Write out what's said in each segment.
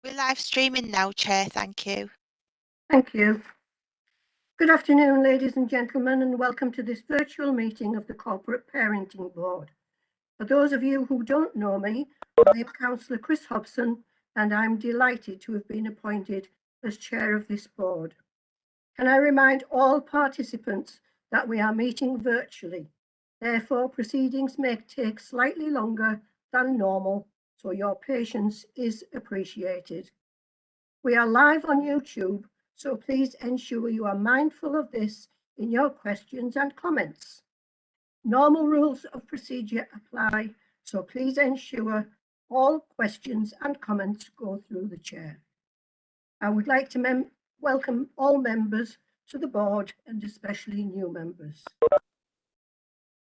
We're live streaming now, Chair. Thank you. Thank you. Good afternoon, ladies and gentlemen, and welcome to this virtual meeting of the Corporate Parenting Board. For those of you who don't know me, I am Councillor Chris Hobson, and I'm delighted to have been appointed as chair of this board. Can I remind all participants that we are meeting virtually. Therefore, proceedings may take slightly longer than normal, so your patience is appreciated. We are live on YouTube, so please ensure you are mindful of this in your questions and comments. Normal rules of procedure apply, so please ensure all questions and comments go through the chair. I would like to welcome all members to the board and especially new members.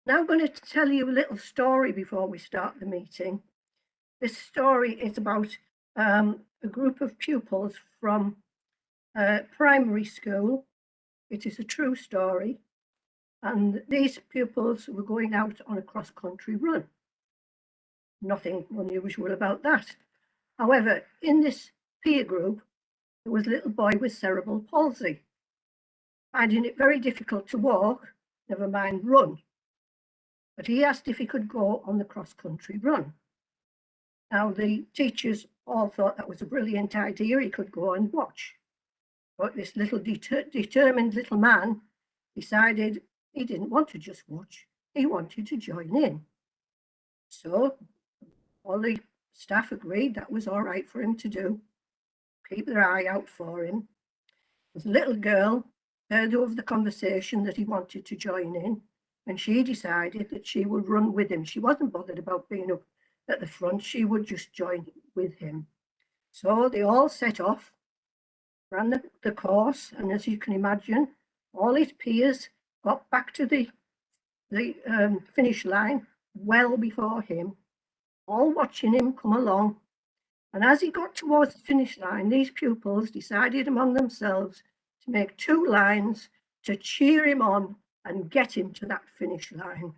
Now I'm going to tell you a little story before we start the meeting. This story is about a group of pupils from primary school. It is a true story, and these pupils were going out on a cross-country run. Nothing unusual about that. However, in this peer group, there was a little boy with cerebral palsy, finding it very difficult to walk, never mind run. But he asked if he could go on the cross-country run. Now, the teachers all thought that was a brilliant idea. He could go and watch. But this little determined little man decided he didn't want to just watch. He wanted to join in. So all the staff agreed that was all right for him to do. Keep their eye out for him. The little girl heard of the conversation that he wanted to join in, and she decided that she would run with him. She wasn't bothered about being up at the front. She would just join with him. So they all set off, ran the course, and as you can imagine, all his peers got back to the finish line well before him, all watching him come along. And as he got towards the finish line, these pupils decided among themselves to make two lines to cheer him on and get him to that finish line.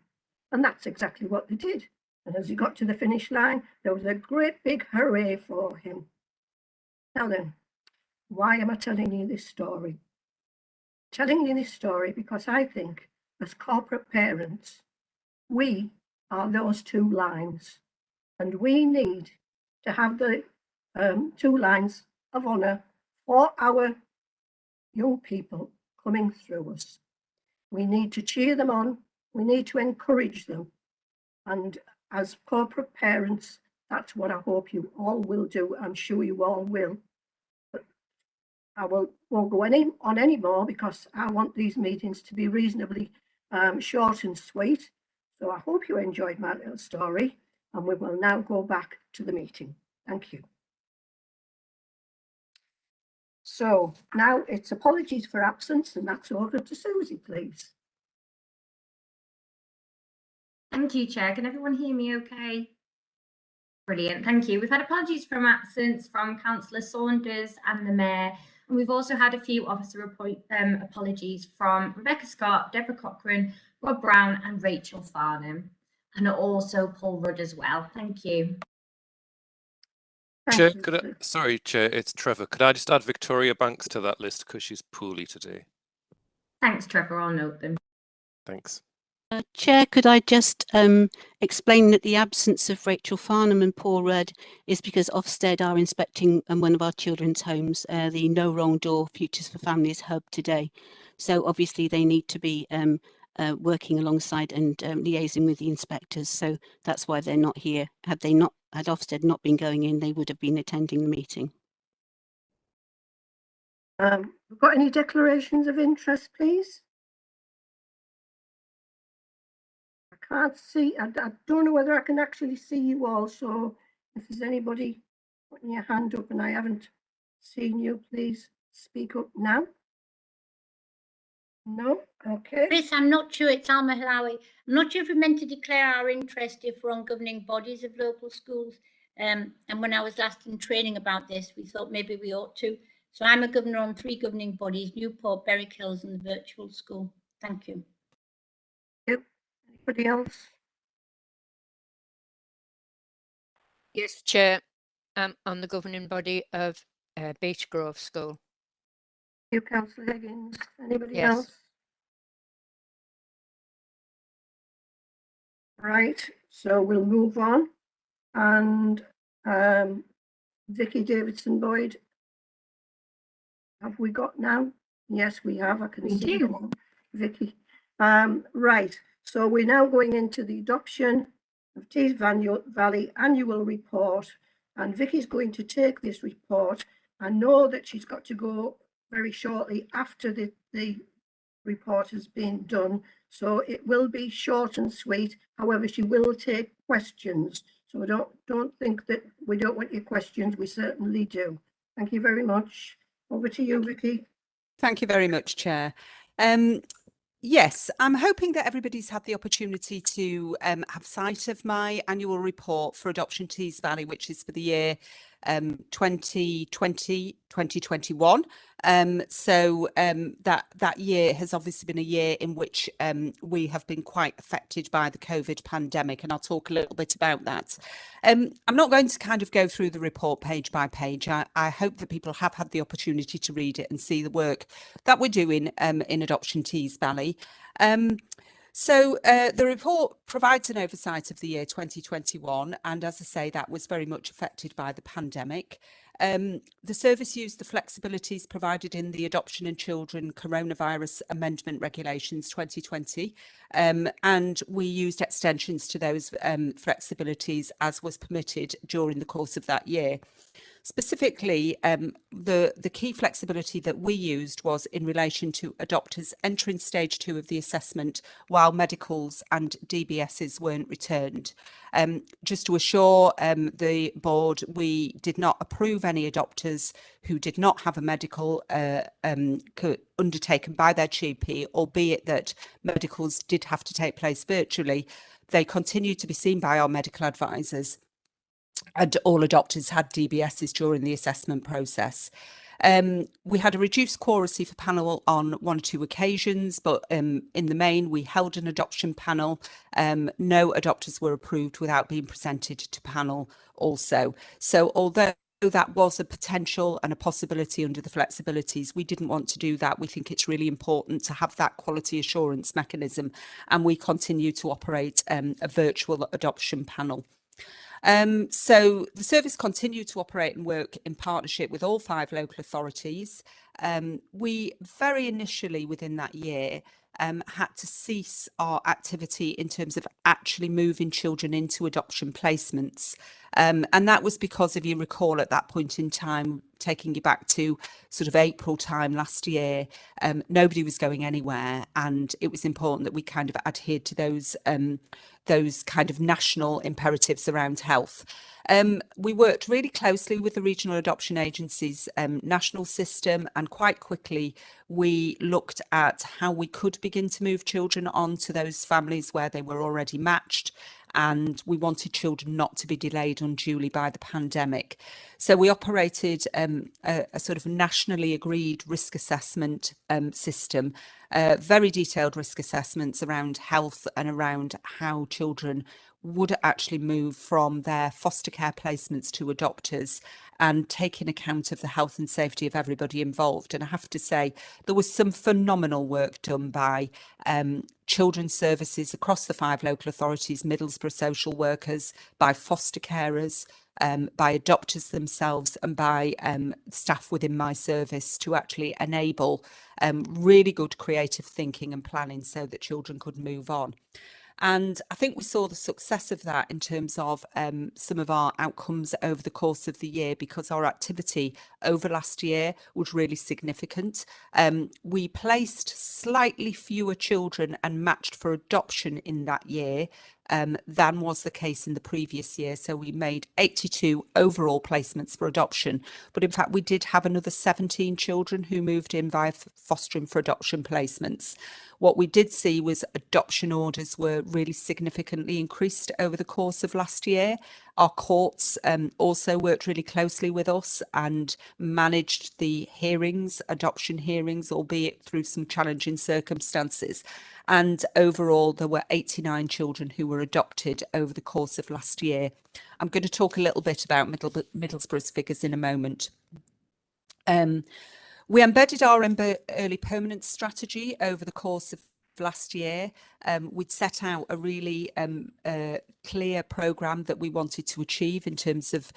And that's exactly what they did. And as he got to the finish line, there was a great big hooray for him. Now then, why am I telling you this story? Telling you this story because I think as corporate parents, we are those two lines, and we need to have the two lines of honour for our young people coming through us. We need to cheer them on, we need to encourage them, and as corporate parents, that's what I hope you all will do. I'm sure you all will. But I won't go on any more because I want these meetings to be reasonably short and sweet. So I hope you enjoyed my little story, and we will now go back to the meeting. Thank you. So now it's apologies for absence, and that's over to Susie, please. Thank you, Chair. Can everyone hear me okay? Brilliant, thank you. We've had apologies from absence from Councillor Saunders and the Mayor, and we've also had a few officer apologies from Rebecca Scott, Deborah Cochran, Rob Brown and Rachel Farnham, and also Paul Rudd as well. Thank you. Chair, sorry, Chair, it's Trevor. Could I just add Victoria Banks to that list because she's poorly today? Thanks, Trevor. I'll note them. Thanks. Chair, could I just explain that the absence of Rachel Farnham and Paul Rudd is because Ofsted are inspecting one of our children's homes, the No Wrong Door Futures for Families hub today. So obviously they need to be working alongside and liaising with the inspectors. So that's why they're not here. Had Ofsted not been going in, they would have been attending the meeting. We've got any declarations of interest, please? I can't see, I don't know whether I can actually see you all, so if there's anybody putting your hand up and I haven't seen you, please speak up now. No? Okay. Chris, I'm not sure, it's Alma Halawi. I'm not sure if we're meant to declare our interest if we're on governing bodies of local schools. And when I was last in training about this, we thought maybe we ought to. So I'm a governor on 3 governing bodies, Newport, Berwick Hills and the virtual school. Thank you. Anybody else? Yes, Chair. on the governing body of Beech Grove School. You, Councillor Higgins. Anybody Yes. else? Right, so we'll move on. And Vicky Davidson Boyd, have we got now? Yes, we have. I can We see do. you, Vicky. Right, so we're now going into the adoption of Tees Valley annual report, and Vicky's going to take this report. I know that she's got to go very shortly after the report has been done, so it will be short and sweet. However, she will take questions, so don't think that we don't want your questions. We certainly do. Thank you very much. Over to you, Vicky. Thank you very much, Chair. Yes, I'm hoping that everybody's had the opportunity to have sight of my annual report for Adoption Tees Valley, which is for the year 2020-2021. That year has obviously been a year in which we have been quite affected by the COVID pandemic, and I'll talk a little bit about that. I'm not going to kind of go through the report page by page. I hope that people have had the opportunity to read it and see the work that we're doing in Adoption Tees Valley. The report provides an oversight of the year 2021, and as I say, that was very much affected by the pandemic. The service used the flexibilities provided in the Adoption and Children Coronavirus Amendment Regulations 2020, and we used extensions to those flexibilities as was permitted during the course of that year. Specifically, the key flexibility that we used was in relation to adopters entering stage 2 of the assessment while medicals and DBSs weren't returned. Just to assure the board, we did not approve any adopters who did not have a medical undertaken by their GP, albeit that medicals did have to take place virtually. They continued to be seen by our medical advisors, and all adopters had DBSs during the assessment process. We had a reduced quoracy for panel on 1 or 2 occasions, but in the main, we held an adoption panel. No adopters were approved without being presented to panel also. So although that was a potential and a possibility under the flexibilities, we didn't want to do that. We think it's really important to have that quality assurance mechanism, and we continue to operate a virtual adoption panel. So the service continued to operate and work in partnership with all 5 local authorities. We very initially within that year had to cease our activity in terms of actually moving children into adoption placements. And that was because, if you recall, at that point in time, taking you back to sort of April time last year, nobody was going anywhere, and it was important that we kind of adhered to those kind of national imperatives around health. We worked really closely with the regional adoption agencies' national system, and quite quickly we looked at how we could begin to move children on to those families where they were already matched, and we wanted children not to be delayed unduly by the pandemic. So we operated a sort of nationally agreed risk assessment system, very detailed risk assessments around health and around how children would actually move from their foster care placements to adopters, and taking account of the health and safety of everybody involved. And I have to say, there was some phenomenal work done by children's services across the 5 local authorities, Middlesbrough social workers, by foster carers, by adopters themselves, and by staff within my service, to actually enable really good creative thinking and planning so that children could move on. And I think we saw the success of that in terms of some of our outcomes over the course of the year, because our activity over last year was really significant. We placed slightly fewer children and matched for adoption in that year than was the case in the previous year. So we made 82 overall placements for adoption, but in fact we did have another 17 children who moved in via fostering for adoption placements. What we did see was adoption orders were really significantly increased over the course of last year, Our courts also worked really closely with us and managed the hearings, adoption hearings, albeit through some challenging circumstances. And overall, there were 89 children who were adopted over the course of last year. I'm going to talk a little bit about Middlesbrough's figures in a moment. We embedded our early permanence strategy over the course of last year. We'd set out a really clear programme that we wanted to achieve in terms of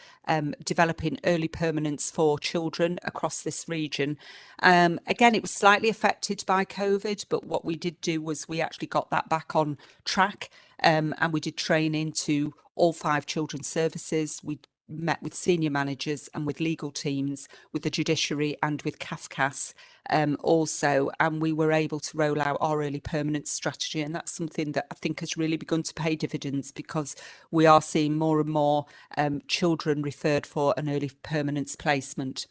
developing early permanence for children across this region. Again, it was slightly affected by COVID, but what we did do was we actually got that back on track, and we did training to all 5 children's services. We met with senior managers and with legal teams, with the judiciary and with CAFCAS also, and we were able to roll out our early permanence strategy, and that's something that I think has really begun to pay dividends, because we are seeing more and more children referred for an early permanence placement.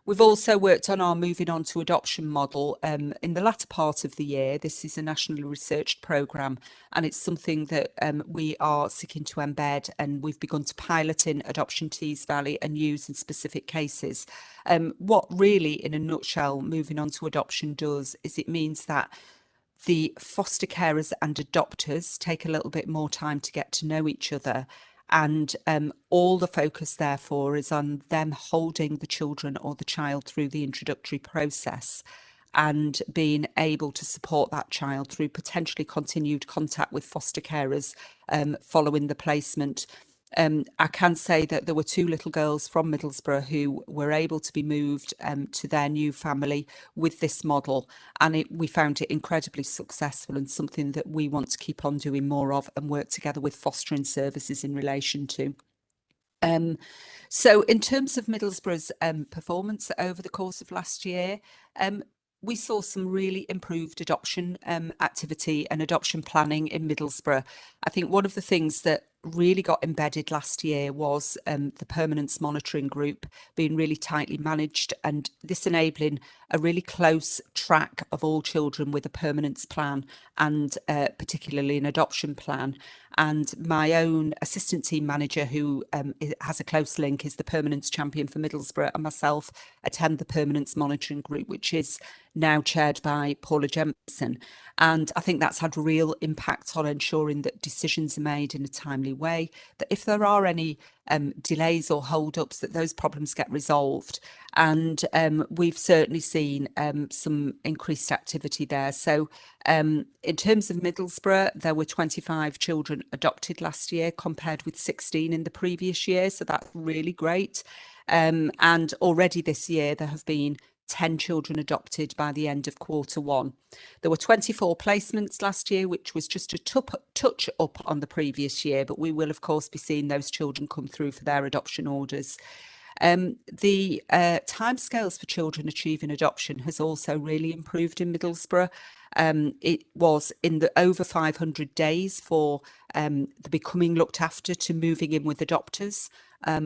We've also worked on our moving on to adoption model in the latter part of the year. This is a nationally researched programme, and it's something that we are seeking to embed, and we've begun to pilot in Adoption Tees Valley and use in specific cases. What really, in a nutshell, moving on to adoption does is it means that the foster carers and adopters take a little bit more time to get to know each other. And all the focus, therefore, is on them holding the children or the child through the introductory process and being able to support that child through potentially continued contact with foster carers following the placement. I can say that there were 2 little girls from Middlesbrough who were able to be moved to their new family with this model, and we found it incredibly successful and something that we want to keep on doing more of and work together with fostering services in relation to. So in terms of Middlesbrough's performance over the course of last year, we saw some really improved adoption activity and adoption planning in Middlesbrough. I think one of the things that really got embedded last year was the permanence monitoring group being really tightly managed, and this enabling a really close track of all children with a permanence plan, and particularly an adoption plan. And my own assistant team manager, who has a close link, is the permanence champion for Middlesbrough, and myself attend the permanence monitoring group, which is now chaired by Paula Jemison. And I think that's had real impact on ensuring that decisions are made in a timely way, that if there are any delays or hold-ups, that those problems get resolved. And we've certainly seen some increased activity there. So in terms of Middlesbrough, there were 25 children adopted last year compared with 16 in the previous year. So that's really great. And already this year, there have been 10 children adopted by the end of Q1. There were 24 placements last year, which was just a touch up on the previous year, but we will, of course, be seeing those children come through for their adoption orders. The timescales for children achieving adoption has also really improved in Middlesbrough. It was in the over 500 days for the becoming looked after to moving in with adopters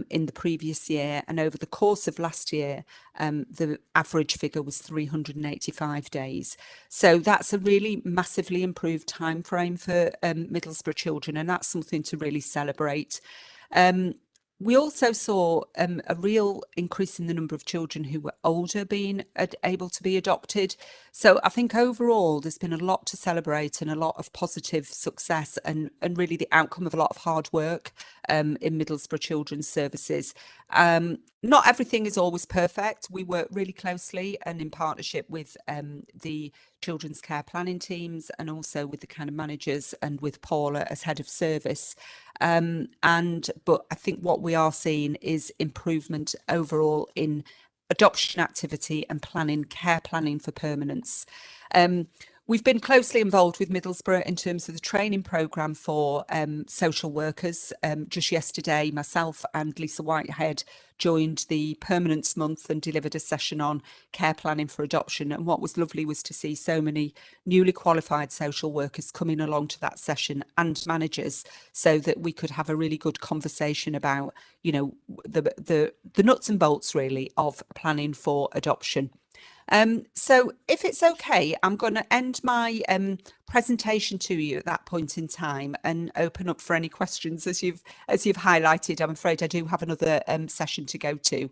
in the previous year, and over the course of last year the average figure was 385 days. So that's a really massively improved time frame for Middlesbrough children, and that's something to really celebrate. We also saw a real increase in the number of children who were older being able to be adopted. So I think overall there's been a lot to celebrate and a lot of positive success, and really the outcome of a lot of hard work in Middlesbrough Children's Services. Not everything is always perfect. We work really closely and in partnership with the children's care planning teams, and also with the kind of managers and with Paula as head of service. But I think what we are seeing is improvement overall in adoption activity and planning, care planning for permanence. We've been closely involved with Middlesbrough in terms of the training programme for social workers. Just yesterday, myself and Lisa Whitehead joined the Permanence Month and delivered a session on care planning for adoption. And what was lovely was to see so many newly qualified social workers coming along to that session, and managers, so that we could have a really good conversation about, you know, the nuts and bolts really of planning for adoption. So if it's okay, I'm going to end my presentation to you at that point in time and open up for any questions as you've highlighted. I'm afraid I do have another session to go to,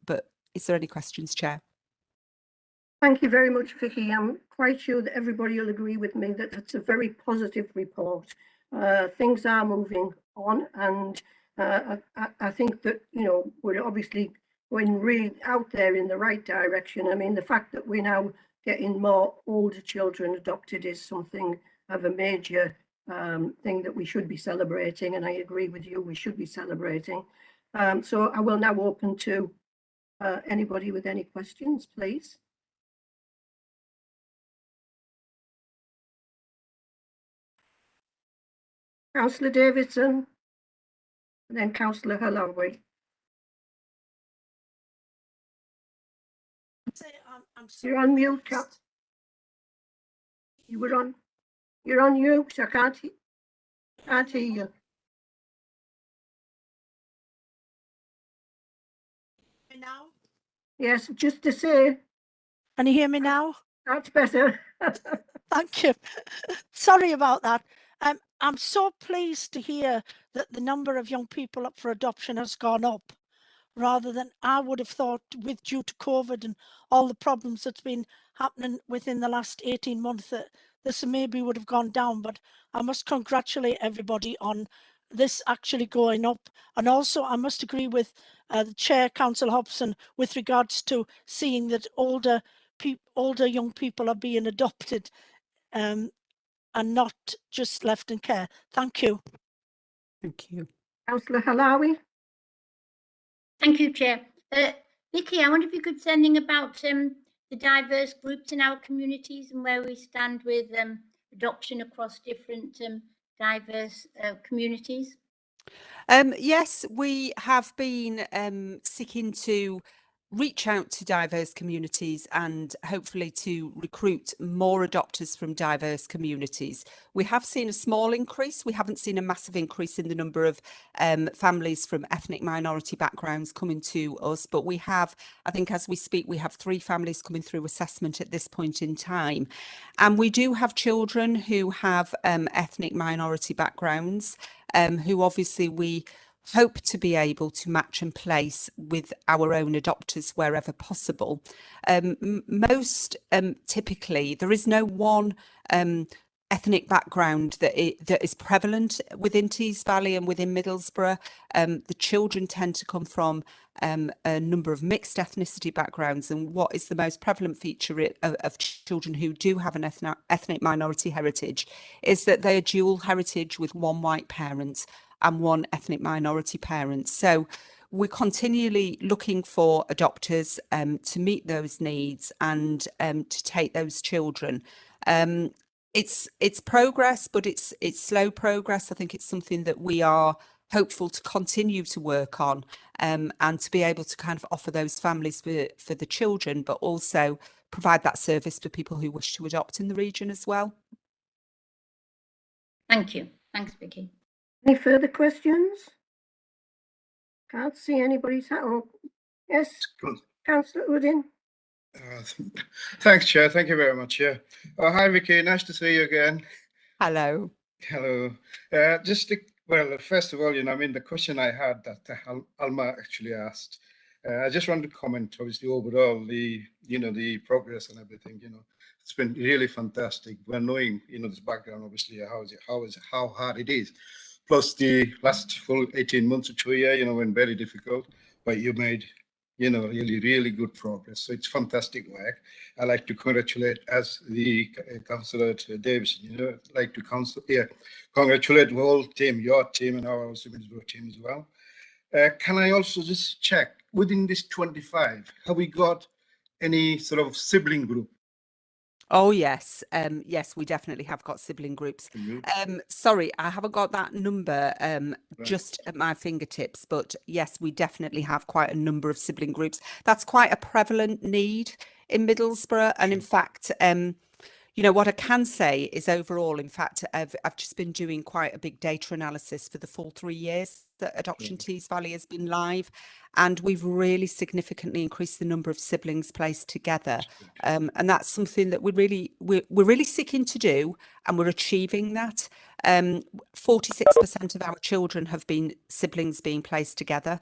but is there any questions, Chair? Thank you very much, Vicky. I'm quite sure that everybody will agree with me that it's a very positive report. Things are moving on, and I think that, you know, we're obviously going really out there in the right direction. I mean, the fact that we're now getting more older children adopted is something of a major thing that we should be celebrating, and I agree with you, we should be celebrating. So I will now open to anybody with any questions, please. Councillor Davidson, and then Councillor Halawi. You're on mute, you're on mute, I can't hear you. Now? Yes, just to say, Can you hear me now? that's better. Thank you. Sorry about that. I'm so pleased to hear that the number of young people up for adoption has gone up, rather than I would have thought with due to COVID and all the problems that's been happening within the last 18 months that this maybe would have gone down. But I must congratulate everybody on this actually going up. And also I must agree with the Chair, Councillor Hobson, with regards to seeing that older young people are being adopted and not just left in care. Thank you. Thank you. Councillor Halawi. Thank you, Chair. Vicky, I wonder if you could say anything about the diverse groups in our communities and where we stand with adoption across different diverse communities. Yes, we have been seeking to reach out to diverse communities and hopefully to recruit more adopters from diverse communities. We have seen a small increase. We haven't seen a massive increase in the number of families from ethnic minority backgrounds coming to us, but we have, I think as we speak, we have 3 families coming through assessment at this point in time. And we do have children who have ethnic minority backgrounds, who obviously we hope to be able to match and place with our own adopters wherever possible. Most typically, there is no one ethnic background that is prevalent within Tees Valley and within Middlesbrough. The children tend to come from a number of mixed ethnicity backgrounds, and what is the most prevalent feature of children who do have an ethnic minority heritage is that they are dual heritage with one white parent and one ethnic minority parent. So we're continually looking for adopters to meet those needs and to take those children. It's progress, but it's slow progress. I think it's something that we are hopeful to continue to work on, and to be able to kind of offer those families for the children, but also provide that service for people who wish to adopt in the region as well. Thank you. Thanks, Vicky. Any further questions? Can't see anybody's hand. Oh, yes, Councillor Udin. Thanks, Chair. Thank you very much. Yeah. Hi, Vicky. Nice to see you again. Hello. Hello. Well, first of all, you know, I mean, the question I had that Alma actually asked, I just wanted to comment, obviously, overall, the progress and everything, you know, it's been really fantastic. We're knowing, you know, this background, obviously, how hard it is. Plus the last full 18 months or 2 years, you know, been very difficult, but you made, you know, really good progress. So it's fantastic work. I like to congratulate, as the Councillor Davidson, you know, like to congratulate the whole team, your team and our Middlesbrough team as well. Can I also just check, within this 25, have we got any sort of sibling group? Oh, yes. Yes, we definitely have got sibling groups. Sorry, I haven't got that number just at my fingertips, but yes, we definitely have quite a number of sibling groups. That's quite a prevalent need in Middlesbrough. And in fact, You know, what I can say is overall, in fact, I've just been doing quite a big data analysis for the full 3 years that Adoption Tees Valley has been live, and we've really significantly increased the number of siblings placed together. And that's something that we're really seeking to do, and we're achieving that. 46% of our children have been siblings being placed together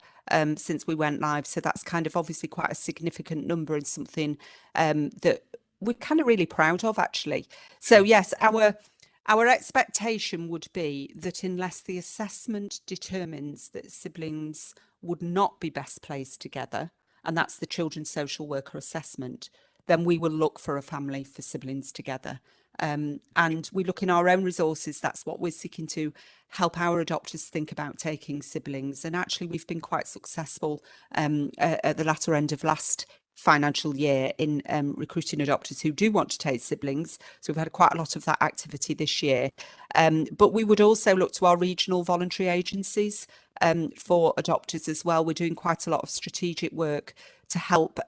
since we went live. So that's kind of obviously quite a significant number, and something that we're kind of really proud of, actually. So yes, our expectation would be that unless the assessment determines that siblings would not be best placed together, and that's the children's social worker assessment, then we will look for a family for siblings together. And we look in our own resources. That's what we're seeking to help our adopters think about taking siblings. And actually, we've been quite successful at the latter end of last financial year in recruiting adopters who do want to take siblings. So we've had quite a lot of that activity this year. But we would also look to our regional voluntary agencies for adopters as well. We're doing quite a lot of strategic work to help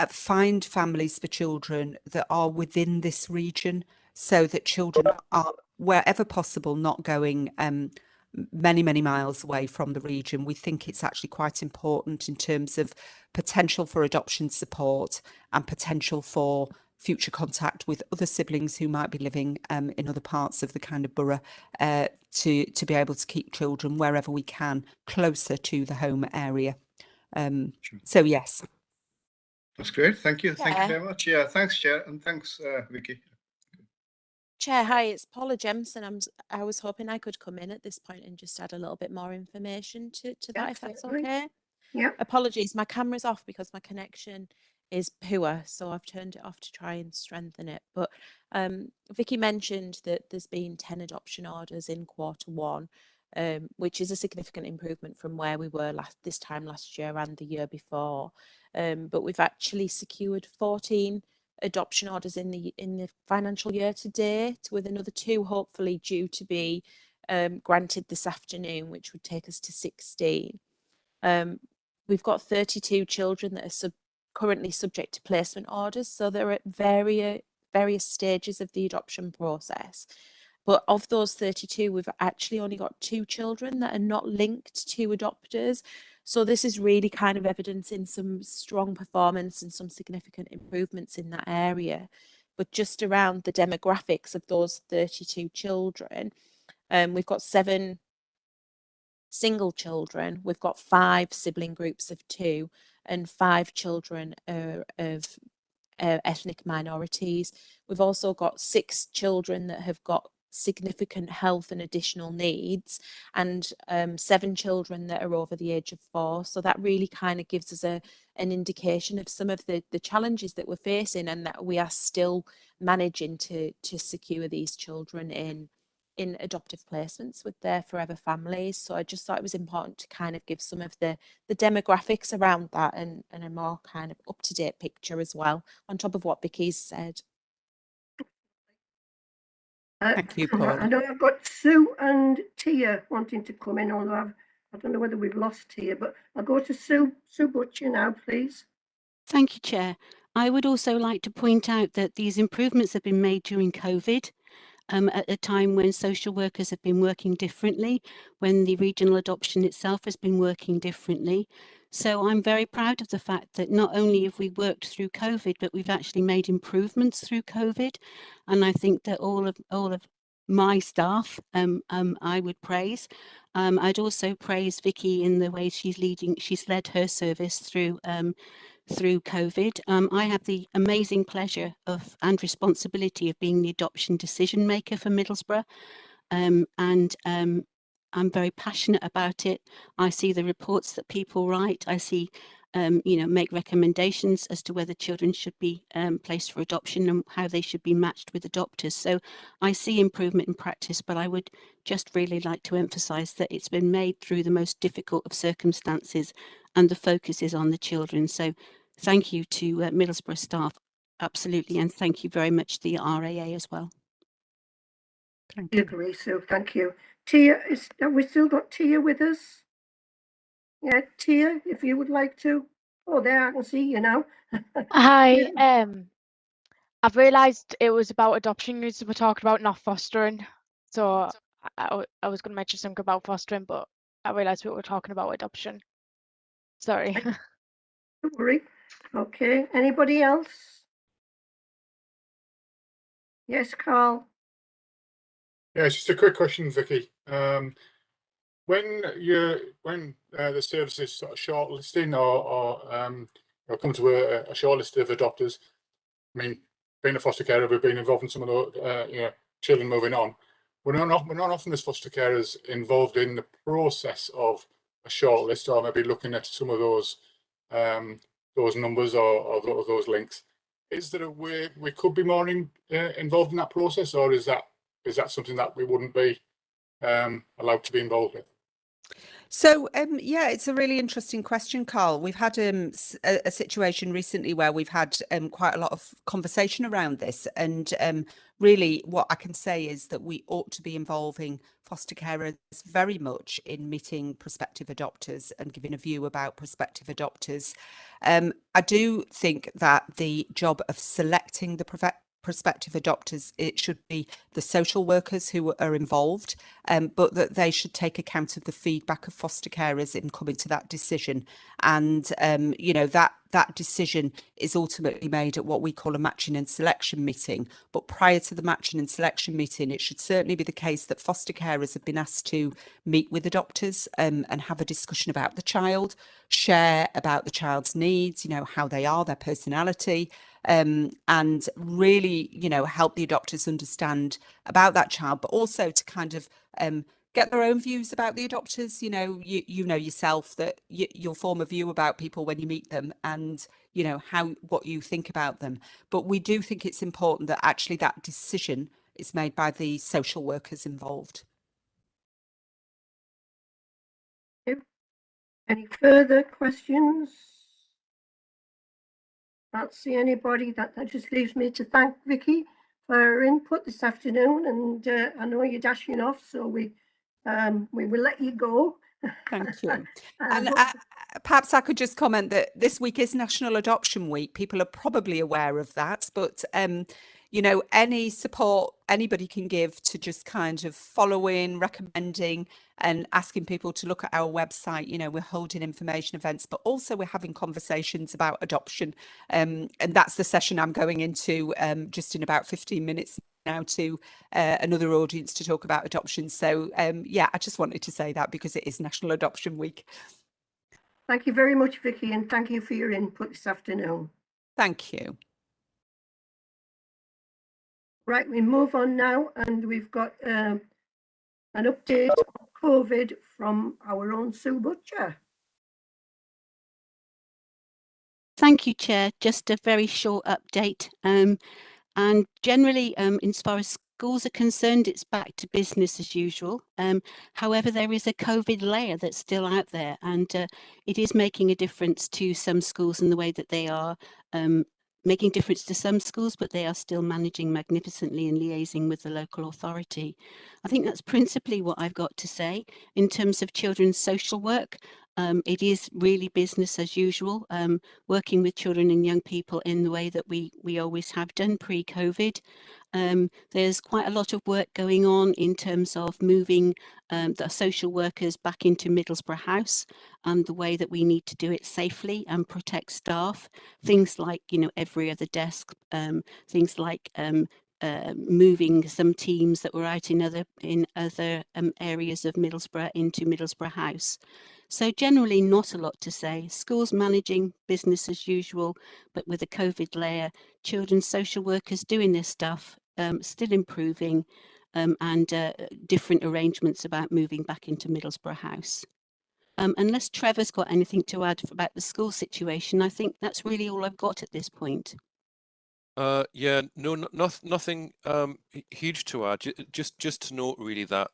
find families for children that are within this region, so that children are, wherever possible, not going many miles away from the region. We think it's actually quite important in terms of potential for adoption support and potential for future contact with other siblings who might be living in other parts of the kind of borough, to be able to keep children wherever we can closer to the home area. So yes. That's great. Thank you. Thank you Chair. very much. Yeah, thanks, Chair, and thanks, Vicky. Chair, hi, it's Paula Jemson. I was hoping I could come in at this point and just add a little bit more information to that, if that's Absolutely. okay. Yeah. Apologies, my camera's off because my connection is poor, so I've turned it off to try and strengthen it. But Vicky mentioned that there's been 10 adoption orders in Q1, which is a significant improvement from where we were this time last year and the year before. But we've actually secured 14 adoption orders in the financial year to date, with another 2 hopefully due to be granted this afternoon, which would take us to 16. We've got 32 children that are currently subject to placement orders, so they're at various stages of the adoption process. But of those 32, we've actually only got 2 children that are not linked to adopters. So this is really kind of evidencing some strong performance and some significant improvements in that area. But just around the demographics of those 32 children, we've got 7 single children, we've got 5 sibling groups of 2, and 5 children of ethnic minorities. We've also got 6 children that have got significant health and additional needs, and 7 children that are over the age of 4. So that really kind of gives us an indication of some of the challenges that we're facing, and that we are still managing to secure these children in adoptive placements with their forever families. So I just thought it was important to kind of give some of the demographics around that, and a more kind of up-to-date picture as well, on top of what Vicky's said. Thank you, Paul. I know I've got Sue and Tia wanting to come in, although I don't know whether we've lost Tia, but I'll go to Sue Butcher now, please. Thank you, Chair. I would also like to point out that these improvements have been made during COVID, at a time when social workers have been working differently, when the regional adoption itself has been working differently. So I'm very proud of the fact that not only have we worked through COVID, but we've actually made improvements through COVID. And I think that all of my staff, I would praise. I'd also praise Vicky in the way she's led her service through COVID. I have the amazing pleasure and responsibility of being the adoption decision maker for Middlesbrough, and I'm very passionate about it. I see the reports that people write. I see, make recommendations as to whether children should be placed for adoption and how they should be matched with adopters. So I see improvement in practice, but I would just really like to emphasise that it's been made through the most difficult of circumstances, and the focus is on the children. So thank you to Middlesbrough staff, absolutely, and thank you very much to the RAA as well. Thank you. I agree, Sue. Thank you. Tia, have we still got Tia with us? Yeah, Tia, if you would like to. Oh, there, I can see you now. Hi, I've realised it was about adoption news we're talking about, not fostering. So I was going to mention something about fostering, but I realised we were talking about adoption. Sorry. Don't worry. Okay, anybody else? Yes, Carl. Yeah, it's just a quick question, Vicky. When the service is sort of shortlisting or come to a shortlist of adopters, I mean, being a foster carer, we've been involved in some of the children moving on. We're not often as foster carers involved in the process of a shortlist, or maybe looking at some of those numbers or those links. Is there a way we could be more involved in that process, or is that something that we wouldn't be allowed to be involved with? So, yeah, it's a really interesting question, Carl. We've had a situation recently where we've had quite a lot of conversation around this. And really what I can say is that we ought to be involving foster carers very much in meeting prospective adopters and giving a view about prospective adopters. I do think that the job of selecting the prospective adopters, it should be the social workers who are involved, but that they should take account of the feedback of foster carers in coming to that decision. And that decision is ultimately made at what we call a matching and selection meeting. But prior to the matching and selection meeting, it should certainly be the case that foster carers have been asked to meet with adopters and have a discussion about the child, share about the child's needs, how they are, their personality, and really, help the adopters understand about that child, but also to kind of get their own views about the adopters. You know yourself that you'll form a view about people when you meet them, and what you think about them. But we do think it's important that actually that decision is made by the social workers involved. Any further questions? Can't see anybody. That just leaves me to thank Vicky for her input this afternoon, and I know you're dashing off, so we will let you go. Thank you. And perhaps I could just comment that this week is National Adoption Week. People are probably aware of that, but any support anybody can give to just kind of following, recommending, and asking people to look at our website. We're holding information events, but also we're having conversations about adoption. And that's the session I'm going into just in about 15 minutes now to another audience to talk about adoption. So yeah, I just wanted to say that because it is National Adoption Week. Thank you very much, Vicky, and thank you for your input this afternoon. Thank you. Right, we move on now, and we've got an update on COVID from our own Sue Butcher. Thank you, Chair. Just a very short update. And generally, as far as schools are concerned, it's back to business as usual. However, there is a COVID layer that's still out there, and it is making a difference to some schools in the way that they are making difference to some schools, but they are still managing magnificently and liaising with the local authority. I think that's principally what I've got to say. In terms of children's social work, it is really business as usual, working with children and young people in the way that we always have done pre-COVID. There's quite a lot of work going on in terms of moving the social workers back into Middlesbrough House and the way that we need to do it safely and protect staff. Things like, every other desk, things like moving some teams that were out in other areas of Middlesbrough into Middlesbrough House. So generally not a lot to say. Schools managing business as usual, but with a COVID layer, children's social workers doing their stuff, still improving, and different arrangements about moving back into Middlesbrough House. Unless Trevor's got anything to add about the school situation, I think that's really all I've got at this point. Yeah, no, nothing huge to add. Just to note really that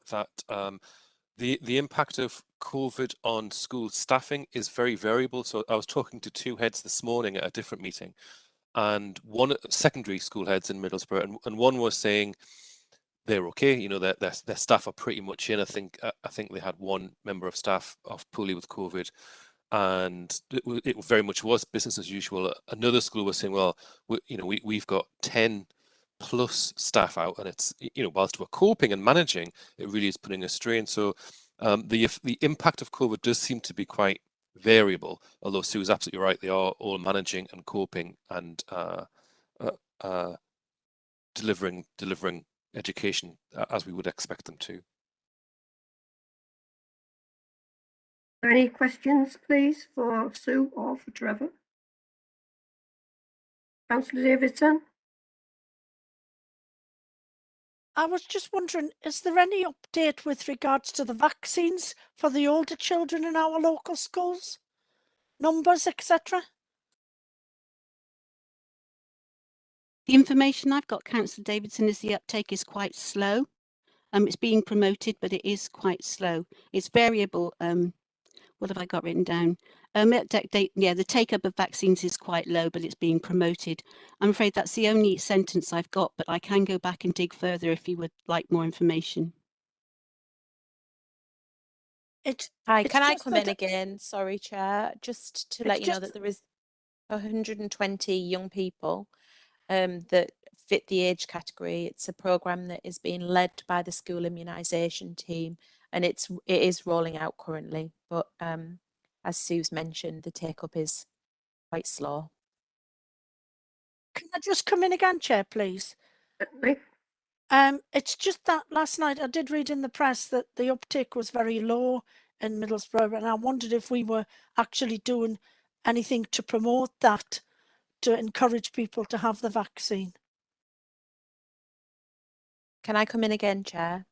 the impact of COVID on school staffing is very variable. So I was talking to two heads this morning at a different meeting, and one secondary school heads in Middlesbrough, and one was saying they're okay. Their staff are pretty much in. I think they had one member of staff off poorly with COVID, and it very much was business as usual. Another school was saying, well, we've got 10 plus staff out, and it's, whilst we're coping and managing, it really is putting a strain. So the impact of COVID does seem to be quite variable, although Sue is absolutely right. They are all managing and coping and delivering education as we would expect them to. Any questions, please, for Sue or for Trevor? Councillor Davidson? I was just wondering, is there any update with regards to the vaccines for the older children in our local schools? Numbers, etc.? The information I've got, Councillor Davidson, is the uptake is quite slow. It's being promoted, but it is quite slow. It's variable. What have I got written down? The take-up of vaccines is quite low, but it's being promoted. I'm afraid that's the only sentence I've got, but I can go back and dig further if you would like more information. Hi, can I come in again? Sorry, Chair. Just to let you know that there is 120 young people that fit the age category. It's a programme that is being led by the school immunisation team, and it is rolling out currently. But as Sue's mentioned, the take-up is quite slow. Can I just come in again, Chair, please? It's just that last night I did read in the press that the uptake was very low in Middlesbrough, and I wondered if we were actually doing anything to promote that, to encourage people to have the vaccine. Can I come in again, Chair?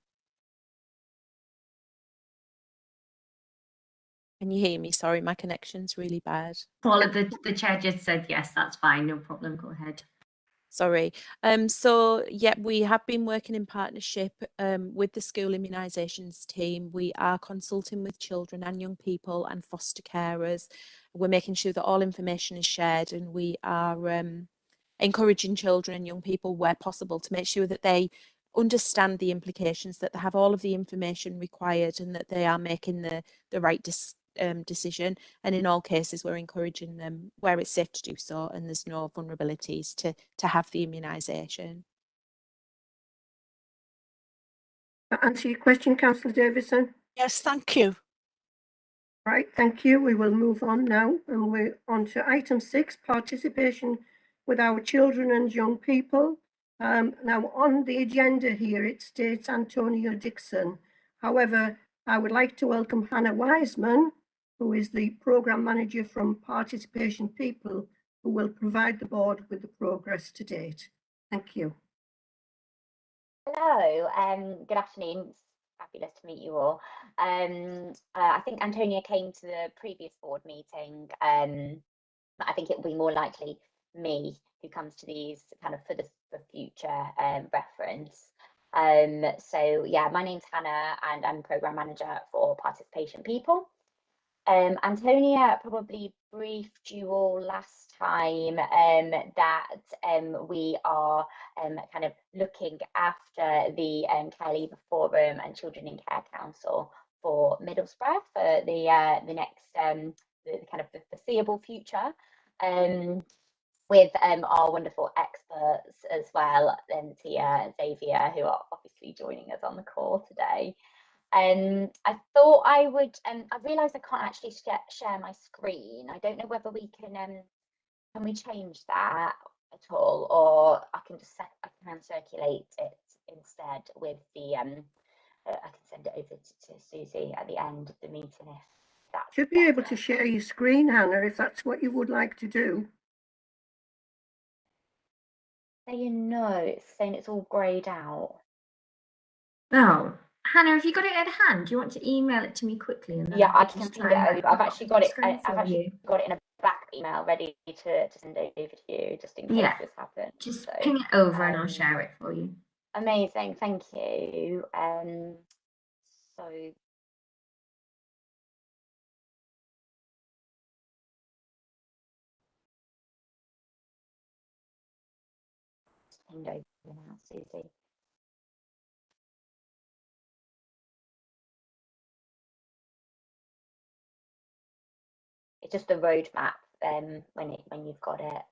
Can you hear me? Sorry, my connection's really bad. Well, the Chair just said yes, that's fine, no problem, go ahead. Sorry. So yeah, we have been working in partnership with the school immunisations team. We are consulting with children and young people and foster carers. We're making sure that all information is shared, and we are encouraging children and young people where possible to make sure that they understand the implications, that they have all of the information required, and that they are making the right decision. And in all cases, we're encouraging them where it's safe to do so and there's no vulnerabilities to have the immunisation. Answer your question, Councillor Davison? Yes, thank you. Right, thank you. We will move on now, and we're on to item 6, participation with our children and young people. Now, on the agenda here, it states Antonio Dixon. However, I would like to welcome Hannah Wiseman, who is the Programme Manager from Participation People, who will provide the board with the progress to date. Thank you. Hello, good afternoon. It's fabulous to meet you all. I think Antonia came to the previous board meeting. I think it will be more likely me who comes to these kind of for future reference. So yeah, my name's Hannah and I'm Programme Manager for Participation People. Antonia probably briefed you all last time that we are kind of looking after the Care Leaver Forum and Children in Care Council for Middlesbrough for the next the kind of the foreseeable future, with our wonderful experts as well, Tia and Xavier, who are obviously joining us on the call today. I thought I would, I realised I can't actually share my screen. I don't know whether we can we change that at all, or I can just I can circulate it instead with the, I can send it over to Susie at the end of the meeting if that's Should be able to share your screen, Hannah, if that's what you would like to do. It's saying it's all greyed out. Oh. Hannah, have you got it at hand? Do you want to email it to me quickly? And then Yeah, I can ping it over. I've actually got it. I've actually got it in a back email ready to send over to you, just in case this happens. Just ping it over and I'll share it for you. Amazing, thank you. So pinged over now, Susie. it's just the roadmap when you've got it.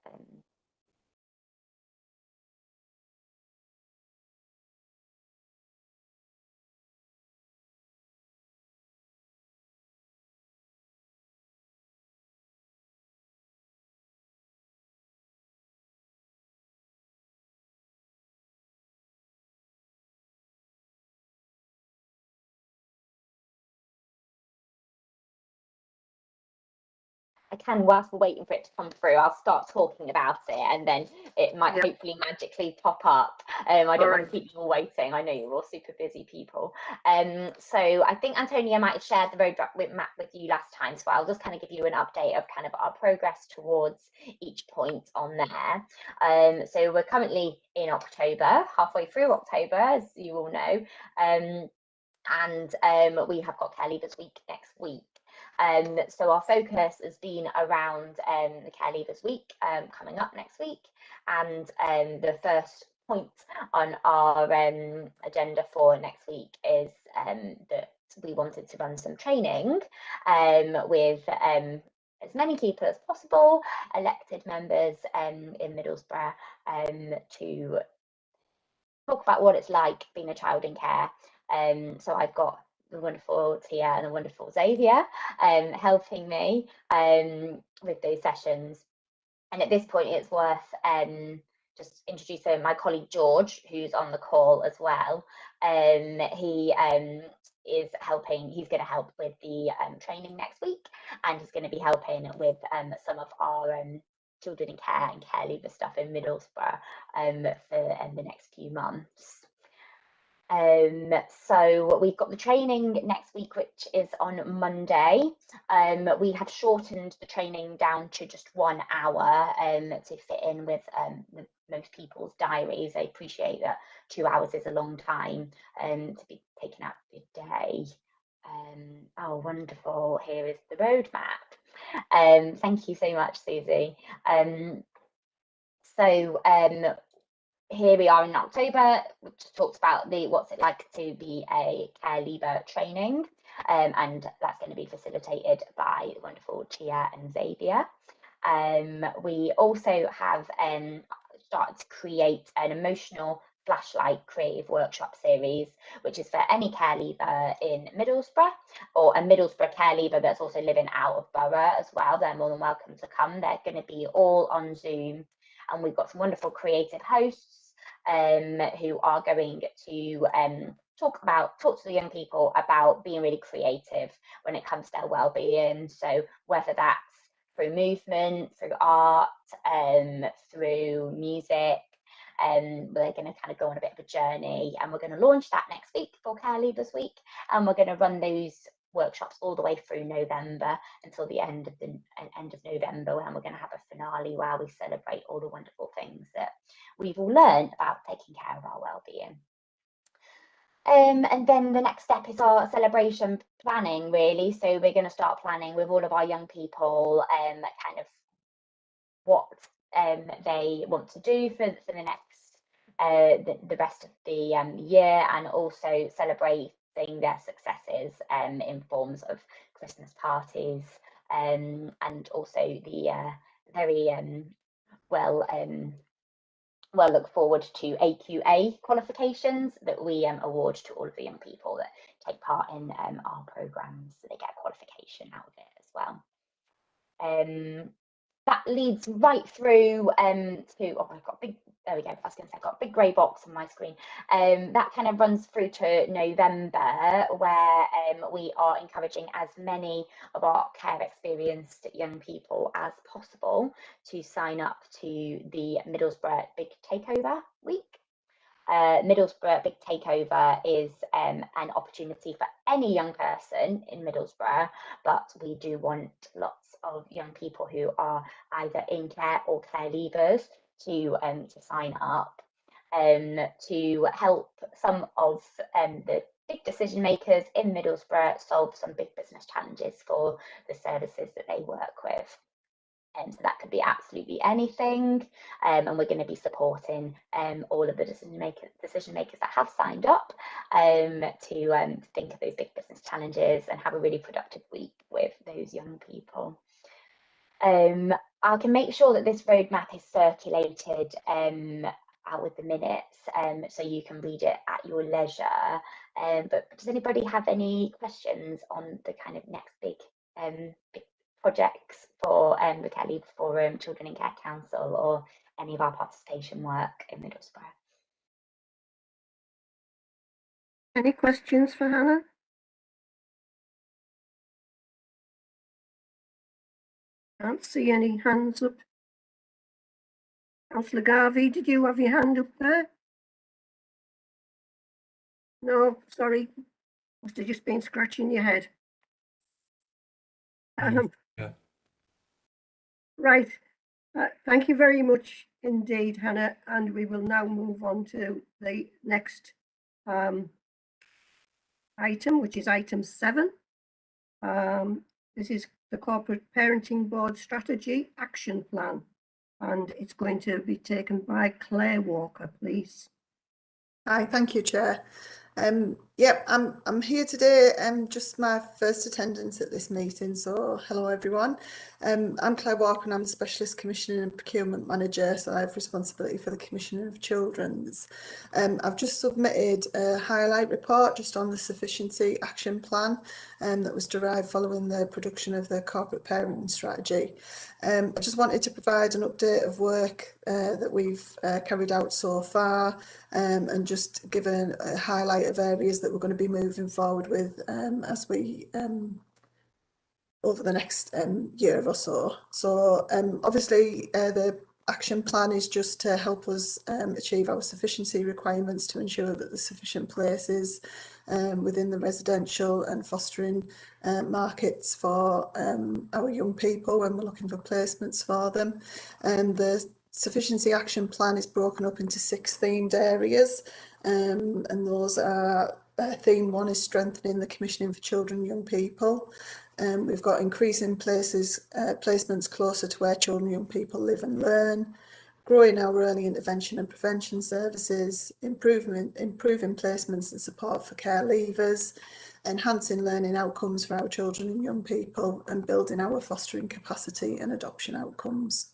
I can, whilst we're waiting for it to come through, I'll start talking about it, and then it might hopefully magically pop up. I don't want to keep you all waiting. I know you're all super busy people. So I think Antonia might have shared the roadmap with you last time, so I'll just kind of give you an update of kind of our progress towards each point on there. So we're currently in October, halfway through October, as you all know, and we have got Care Leavers Week next week. So our focus has been around the Care Leavers Week coming up next week, and the first point on our agenda for next week is that we wanted to run some training with as many people as possible, elected members in Middlesbrough, to talk about what it's like being a child in care. So I've got the wonderful Tia and the wonderful Xavier helping me with those sessions. And at this point, it's worth just introducing my colleague George, who's on the call as well. He is helping, he's going to help with the training next week, and he's going to be helping with some of our children in care and care leaver stuff in Middlesbrough for the next few months. So we've got the training next week, which is on Monday. We have shortened the training down to just 1 hour to fit in with most people's diaries. I appreciate that 2 hours is a long time to be taken out of your day. Oh, wonderful. Here is the roadmap. Thank you so much, Susie. Here we are in October, which talks about what's it like to be a care leaver training, and that's going to be facilitated by the wonderful Tia and Xavier. We also have started to create an emotional flashlight creative workshop series, which is for any care leaver in Middlesbrough, or a Middlesbrough care leaver that's also living out of borough as well. They're more than welcome to come. They're going to be all on Zoom, and we've got some wonderful creative hosts who are going to talk to the young people about being really creative when it comes to their well-being. So whether that's through movement, through art, through music, we're going to kind of go on a bit of a journey, and we're going to launch that next week for Care Leavers Week, and we're going to run those workshops all the way through November until the end of November, when we're going to have a finale where we celebrate all the wonderful things that we've all learned about taking care of our well-being. And then the next step is our celebration planning, really. So we're going to start planning with all of our young people kind of what they want to do for the next the rest of the year, and also celebrating their successes in forms of Christmas parties, and also the very well look forward to AQA qualifications that we award to all of the young people that take part in our programs, so they get a qualification out of it as well. That leads right through to, oh, I've got a big, there we go, I was going to say, I've got a big grey box on my screen. That kind of runs through to November, where we are encouraging as many of our care experienced young people as possible to sign up to the Middlesbrough Big Takeover Week. Middlesbrough Big Takeover is an opportunity for any young person in Middlesbrough, but we do want lots of young people who are either in care or care leavers to sign up to help some of the big decision makers in Middlesbrough solve some big business challenges for the services that they work with. So that could be absolutely anything, and we're going to be supporting all of the decision makers that have signed up to think of those big business challenges and have a really productive week with those young people. I can make sure that this roadmap is circulated out with the minutes, so you can read it at your leisure. But does anybody have any questions on the kind of next big projects for the Care Leave Forum, Children in Care Council, or any of our participation work in Middlesbrough? Any questions for Hannah? Can't see any hands up. Councillor Garvey, did you have your hand up there? No, sorry. Must have just been scratching your head. Yeah. Right. Thank you very much indeed, Hannah. And we will now move on to the next item, which is item 7. This is the Corporate Parenting Board Strategy Action Plan, and it's going to be taken by Claire Walker, please. Hi, thank you, Chair. Yep, I'm here today. Just my first attendance at this meeting, so hello everyone. I'm Claire Walker and I'm the Specialist Commissioning and Procurement Manager, so I have responsibility for the Commissioning of Children's. I've just submitted a highlight report just on the Sufficiency Action Plan that was derived following the production of the Corporate Parenting Strategy. I just wanted to provide an update of work that we've carried out so far, and just give a highlight of areas that we're going to be moving forward with as we over the next year or so. So obviously the action plan is just to help us achieve our sufficiency requirements to ensure that there's sufficient places within the residential and fostering markets for our young people when we're looking for placements for them. And the Sufficiency Action Plan is broken up into 6 themed areas, and those are theme 1 is strengthening the commissioning for children and young people. We've got increasing placements closer to where children and young people live and learn, growing our early intervention and prevention services, improving placements and support for care leavers, enhancing learning outcomes for our children and young people, and building our fostering capacity and adoption outcomes.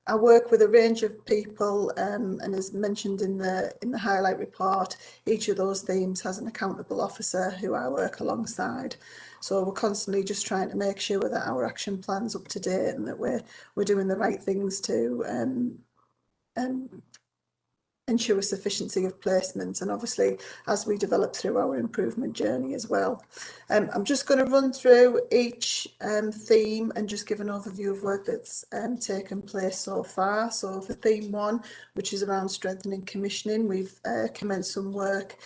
I work with a range of people, and as mentioned in the highlight report, each of those themes has an accountable officer who I work alongside. So we're constantly just trying to make sure that our action plan's up to date and that we're doing the right things to ensure sufficiency of placements, and obviously as we develop through our improvement journey as well. I'm just going to run through each theme and just give an overview of work that's taken place so far. So for theme 1, which is around strengthening commissioning, we've commenced some work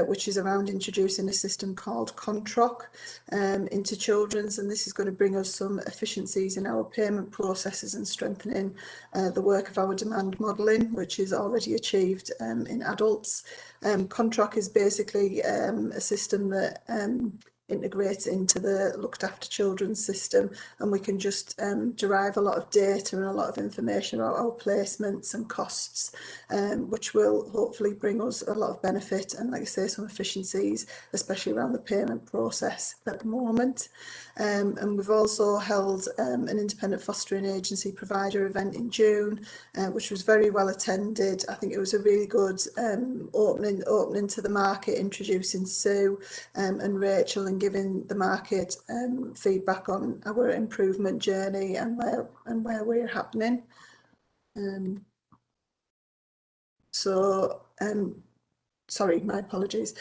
which is around introducing a system called Controc into children's, and this is going to bring us some efficiencies in our payment processes and strengthening the work of our demand modelling, which is already achieved in adults. Controc is basically a system that integrates into the looked after children's system, and we can just derive a lot of data and a lot of information about our placements and costs, which will hopefully bring us a lot of benefit and, like I say, some efficiencies, especially around the payment process at the moment. And we've also held an independent fostering agency provider event in June, which was very well attended. I think it was a really good opening to the market, introducing Sue and Rachel and giving the market feedback on our improvement journey and where we're happening. Sorry, my apologies.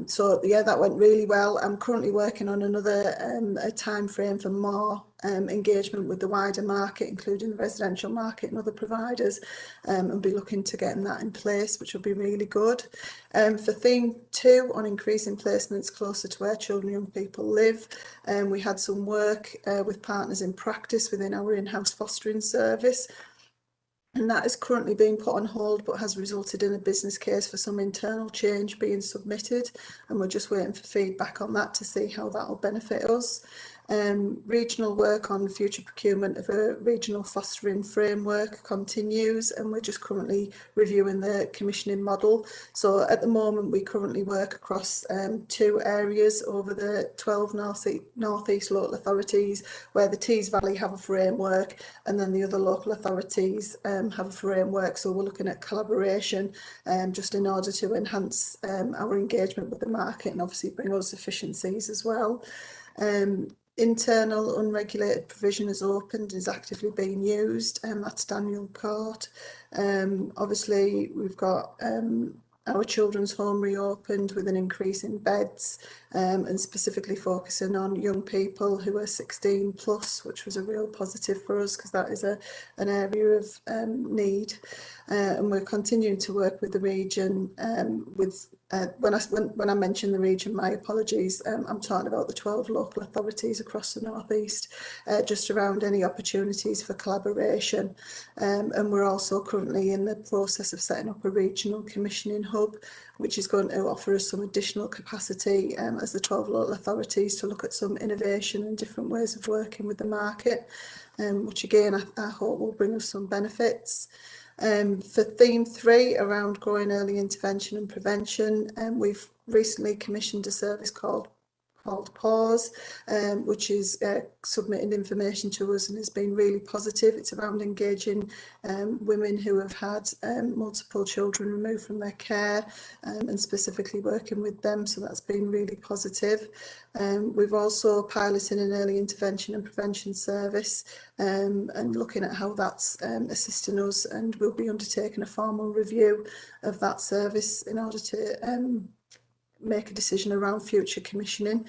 So yeah, that went really well. I'm currently working on another a time frame for more engagement with the wider market, including the residential market and other providers, and be looking to getting that in place, which will be really good. For theme 2, on increasing placements closer to where children and young people live, we had some work with partners in practice within our in-house fostering service. And that is currently being put on hold, but has resulted in a business case for some internal change being submitted. And we're just waiting for feedback on that to see how that will benefit us. Regional work on future procurement of a regional fostering framework continues, and we're just currently reviewing the commissioning model. So at the moment we currently work across 2 areas over the 12 North East local authorities, where the Tees Valley have a framework and then the other local authorities have a framework. So we're looking at collaboration just in order to enhance our engagement with the market and obviously bring us efficiencies as well. Internal unregulated provision is opened, is actively being used, and that's Daniel Court. Obviously we've got our children's home reopened with an increase in beds, and specifically focusing on young people who are 16 plus, which was a real positive for us because that is an area of need. And we're continuing to work with the region when I mention the region, my apologies, I'm talking about the 12 local authorities across the North East, just around any opportunities for collaboration. And we're also currently in the process of setting up a regional commissioning hub, which is going to offer us some additional capacity as the 12 local authorities to look at some innovation and different ways of working with the market, which again I hope will bring us some benefits. For theme 3 around growing early intervention and prevention, we've recently commissioned a service called Pause, which is submitting information to us and has been really positive. It's around engaging women who have had multiple children removed from their care and specifically working with them, so that's been really positive. We've also piloted an early intervention and prevention service and looking at how that's assisting us, and we'll be undertaking a formal review of that service in order to make a decision around future commissioning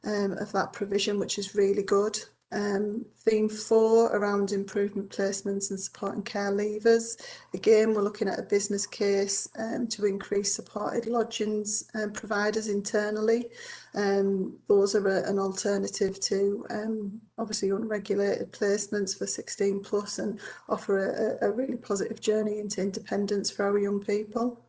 of that provision, which is really good. Theme 4 around improvement placements and supporting care leavers. Again, we're looking at a business case to increase supported lodgings providers internally. Those are an alternative to obviously unregulated placements for 16 plus and offer a really positive journey into independence for our young people.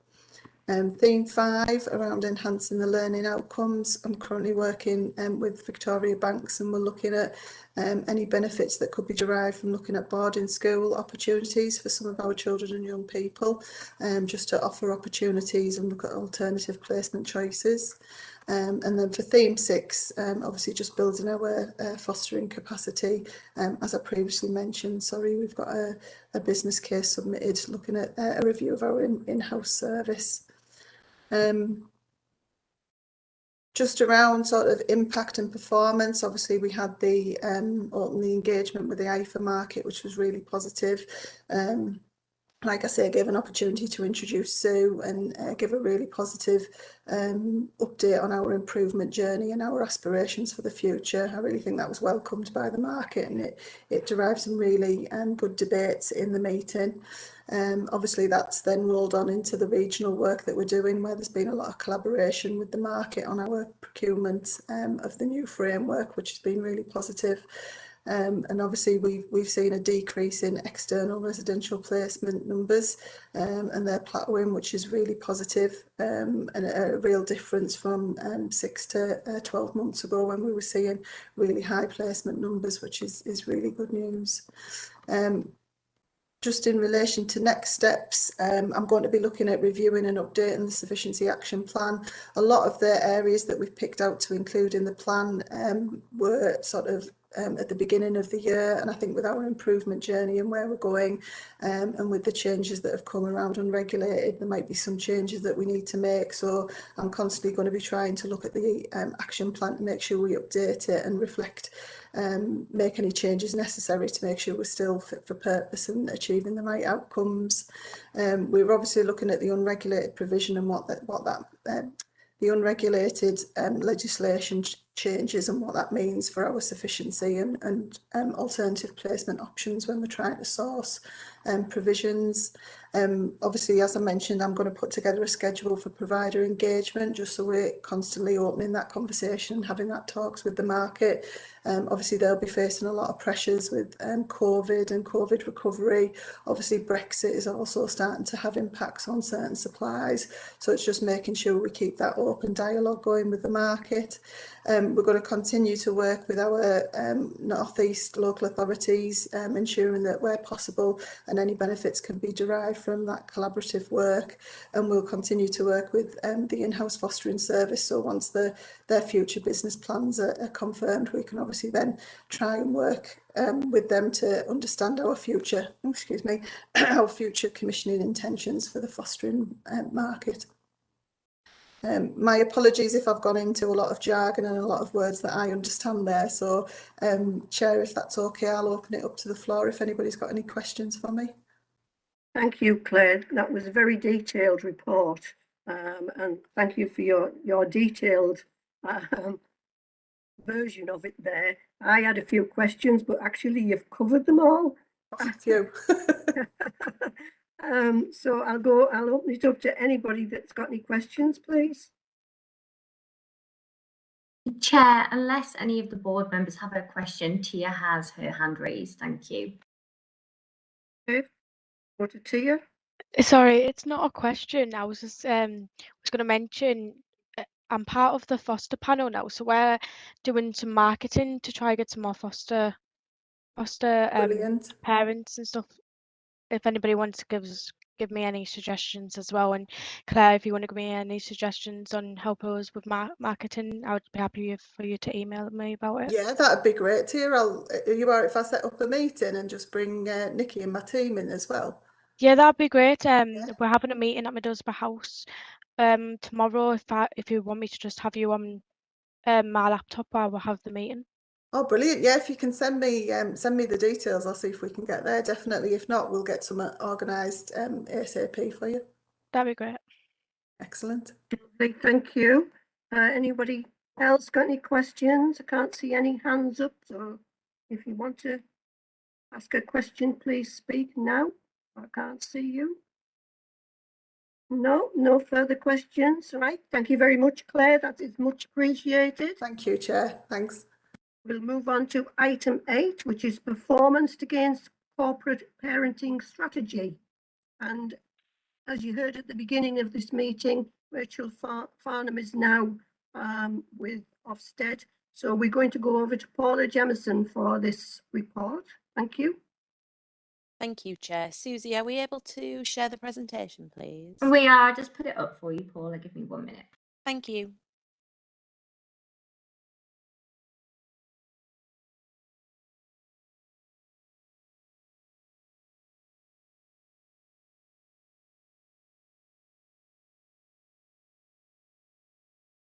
Theme 5 around enhancing the learning outcomes. I'm currently working with Victoria Banks, and we're looking at any benefits that could be derived from looking at boarding school opportunities for some of our children and young people, just to offer opportunities and look at alternative placement choices. And then for theme 6, obviously just building our fostering capacity. As I previously mentioned, we've got a business case submitted looking at a review of our in-house service. Just around sort of impact and performance, obviously we had the engagement with the IFA market, which was really positive. Like I say, I gave an opportunity to introduce Sue and give a really positive update on our improvement journey and our aspirations for the future. I really think that was welcomed by the market, and it derived some really good debates in the meeting. Obviously that's then rolled on into the regional work that we're doing, where there's been a lot of collaboration with the market on our procurement of the new framework, which has been really positive. And obviously we've seen a decrease in external residential placement numbers, and they're plateauing, which is really positive, and a real difference from 6 to 12 months ago when we were seeing really high placement numbers, which is really good news. Just in relation to next steps, I'm going to be looking at reviewing and updating the Sufficiency Action Plan. A lot of the areas that we've picked out to include in the plan were sort of at the beginning of the year, and I think with our improvement journey and where we're going, and with the changes that have come around unregulated, there might be some changes that we need to make. So I'm constantly going to be trying to look at the action plan to make sure we update it and reflect, make any changes necessary to make sure we're still fit for purpose and achieving the right outcomes. We're obviously looking at the unregulated provision and what the unregulated legislation changes and what that means for our sufficiency and alternative placement options when we're trying to source provisions. Obviously, as I mentioned, I'm going to put together a schedule for provider engagement, just so we're constantly opening that conversation, having that talks with the market. Obviously, they'll be facing a lot of pressures with COVID and COVID recovery. Obviously, Brexit is also starting to have impacts on certain supplies. So it's just making sure we keep that open dialogue going with the market. We're going to continue to work with our North East local authorities, ensuring that where possible and any benefits can be derived from that collaborative work. And we'll continue to work with the in-house fostering service. So once their future business plans are confirmed, we can obviously then try and work with them to understand our future, our future commissioning intentions for the fostering market. My apologies if I've gone into a lot of jargon and a lot of words that I understand there. So, Chair, if that's okay, I'll open it up to the floor if anybody's got any questions for me. Thank you, Claire. That was a very detailed report, and thank you for your detailed version of it there. I had a few questions, but actually you've covered them all. Thank you. So I'll open it up to anybody that's got any questions, please. Chair, unless any of the board members have a question, Tia has her hand raised. Thank you. Okay. Go to Tia. Sorry, it's not a question. I was just going to mention I'm part of the foster panel now, so we're doing some marketing to try and get some more foster parents and stuff. If anybody wants to give me any suggestions as well, and Claire, if you want to give me any suggestions on help us with marketing, I would be happy for you to email me about it. Yeah, that'd be great, Tia. Are you all right if I set up a meeting and just bring Nikki and my team in as well? Yeah, that'd be great. We're having a meeting at Middlesbrough House tomorrow. If you want me to just have you on my laptop while we have the meeting. Oh, brilliant. Yeah, if you can send me the details, I'll see if we can get there. Definitely. If not, we'll get some organised ASAP for you. That'd be great. Excellent. Thank you. Anybody else got any questions? I can't see any hands up, so if you want to ask a question, please speak now. I can't see you. No further questions. Right. Thank you very much, Claire. That is much appreciated. Thank you, Chair. Thanks. We'll move on to item 8, which is performance against corporate parenting strategy. And as you heard at the beginning of this meeting, Rachel Farnham is now with Ofsted. So we're going to go over to Paula Jemison for this report. Thank you. Thank you, Chair. Susie, are we able to share the presentation, please? We are. Just put it up for you, Paula. Give me 1 minute. Thank you.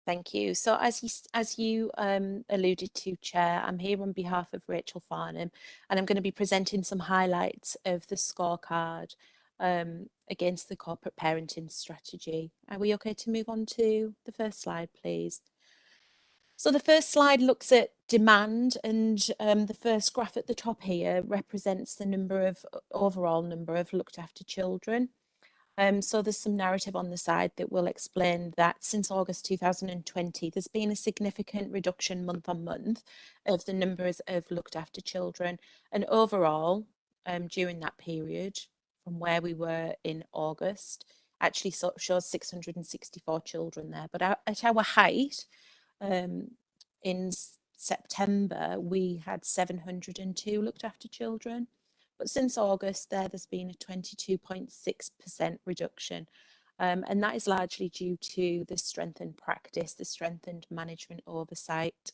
Thank you. So as you alluded to, Chair, I'm here on behalf of Rachel Farnham, and I'm going to be presenting some highlights of the scorecard against the corporate parenting strategy. Are we okay to move on to the first slide, please? So the first slide looks at demand, and the first graph at the top here represents the overall number of looked after children. So there's some narrative on the side that will explain that since August 2020, there's been a significant reduction month on month of the numbers of looked after children. And overall, during that period, from where we were in August, actually shows 664 children there. But at our height, in September, we had 702 looked after children. But since August, there's been a 22.6% reduction. And that is largely due to the strengthened practice, the strengthened management oversight.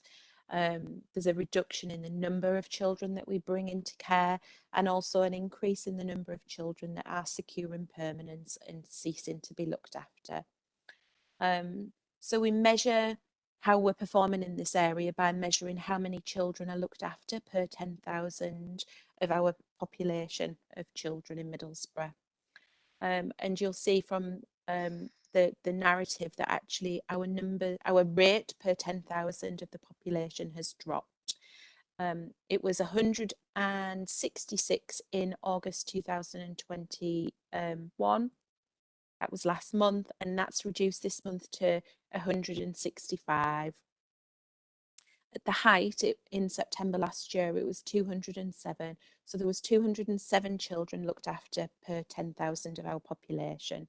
There's a reduction in the number of children that we bring into care, and also an increase in the number of children that are secure in permanence and ceasing to be looked after. So we measure how we're performing in this area by measuring how many children are looked after per 10,000 of our population of children in Middlesbrough. And you'll see from the narrative that actually our rate per 10,000 of the population has dropped. It was 166 in August 2021. That was last month, and that's reduced this month to 165. At the height, in September last year, it was 207. So there was 207 children looked after per 10,000 of our population,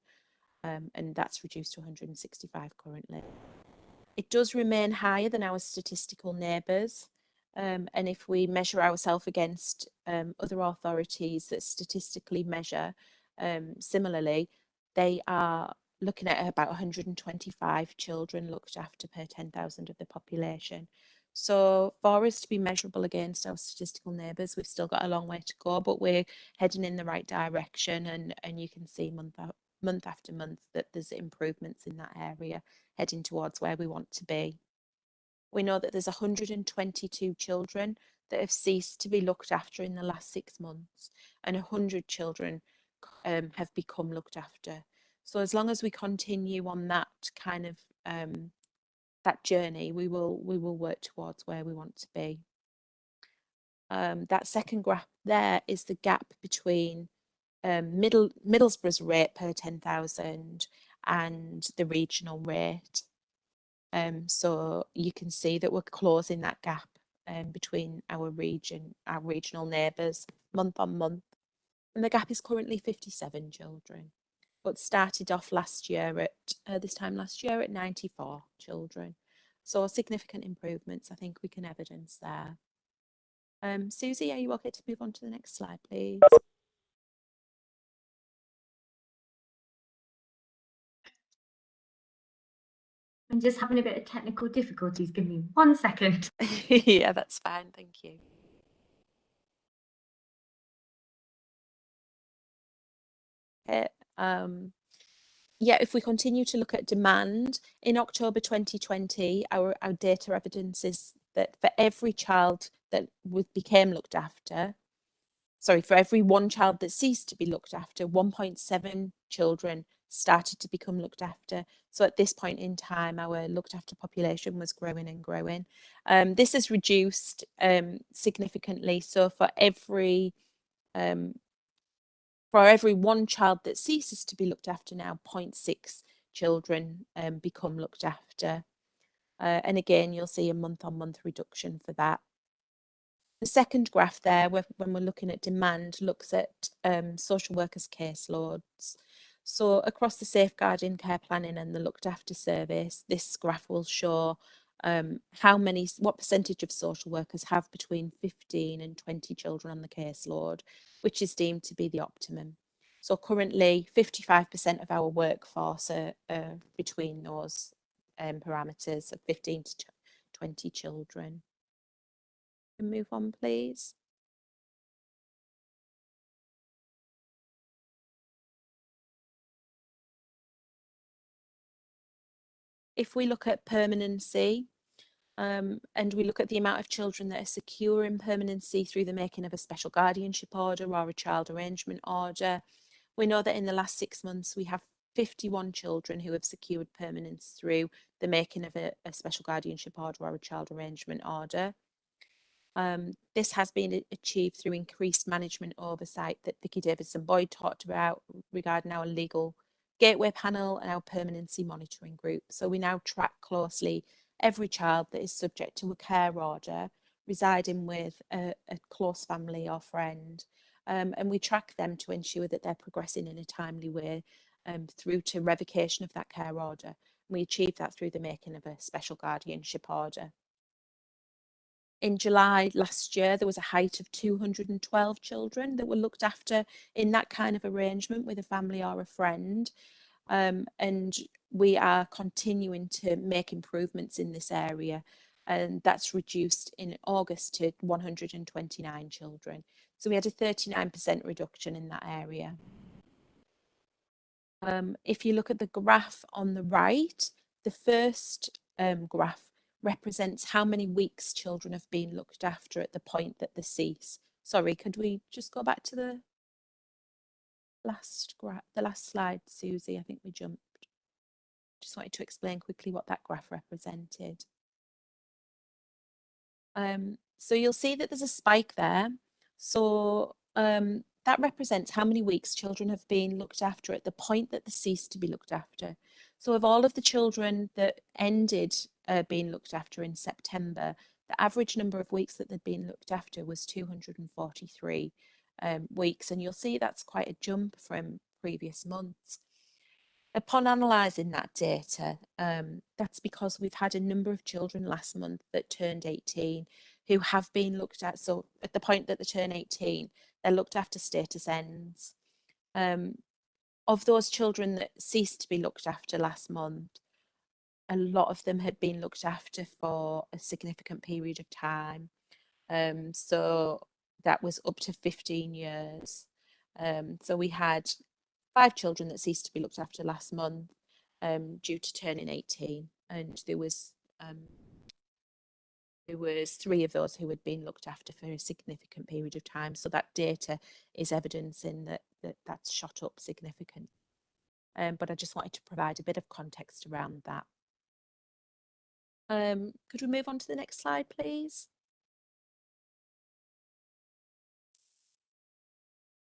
and that's reduced to 165 currently. It does remain higher than our statistical neighbours, and if we measure ourselves against other authorities that statistically measure similarly, they are looking at about 125 children looked after per 10,000 of the population. So for us to be measurable against our statistical neighbours, we've still got a long way to go, but we're heading in the right direction, and you can see month after month that there's improvements in that area, heading towards where we want to be. We know that there's 122 children that have ceased to be looked after in the last 6 months, and 100 children have become looked after. So as long as we continue on that kind of that journey, we will work towards where we want to be. That second graph there is the gap between Middlesbrough's rate per 10,000 and the regional rate. So you can see that we're closing that gap between our regional neighbours month on month. And the gap is currently 57 children, but started off last year at this time last year at 94 children. So significant improvements, I think we can evidence there. Susie, are you okay to move on to the next slide, please? I'm just having a bit of technical difficulties. Give me 1 second. Yeah, that's fine. Thank you. Okay. Yeah, if we continue to look at demand, in October 2020, our data evidence is that for every child that became looked after, for every one child that ceased to be looked after, 1.7 children started to become looked after. So at this point in time, our looked after population was growing and growing. This has reduced significantly. So for every one child that ceases to be looked after now, 0.6 children become looked after. And again, you'll see a month-on-month reduction for that. The second graph there, when we're looking at demand, looks at social workers' caseloads. So across the safeguarding, care planning and the looked after service, this graph will show what percentage of social workers have between 15 and 20 children on the caseload, which is deemed to be the optimum. So currently 55% of our workforce are between those parameters of 15 to 20 children. Move on, please. If we look at permanency, and we look at the amount of children that are secure in permanency through the making of a special guardianship order or a child arrangement order, we know that in the last 6 months we have 51 children who have secured permanence through the making of a special guardianship order or a child arrangement order. This has been achieved through increased management oversight that Vicky Davidson-Boyd talked about regarding our legal gateway panel and our permanency monitoring group. So we now track closely every child that is subject to a care order residing with a close family or friend, and we track them to ensure that they're progressing in a timely way through to revocation of that care order. We achieve that through the making of a special guardianship order. In July last year, there was a height of 212 children that were looked after in that kind of arrangement with a family or a friend. And we are continuing to make improvements in this area. And that's reduced in August to 129 children. So we had a 39% reduction in that area. If you look at the graph on the right, the first graph represents how many weeks children have been looked after at the point that they cease. Sorry, could we just go back to the last slide, Susie? I think we jumped. Just wanted to explain quickly what that graph represented. So you'll see that there's a spike there. So that represents how many weeks children have been looked after at the point that they ceased to be looked after. So of all of the children that ended being looked after in September, the average number of weeks that they'd been looked after was 243 weeks. And you'll see that's quite a jump from previous months. Upon analysing that data, that's because we've had a number of children last month that turned 18 who have been looked at. So at the point that they turn 18, they're looked after status ends. Of those children that ceased to be looked after last month, a lot of them had been looked after for a significant period of time. So that was up to 15 years. So we had 5 children that ceased to be looked after last month due to turning 18, and there was 3 of those who had been looked after for a significant period of time. So that data is evidencing that that's shot up significantly. But I just wanted to provide a bit of context around that. Could we move on to the next slide, please?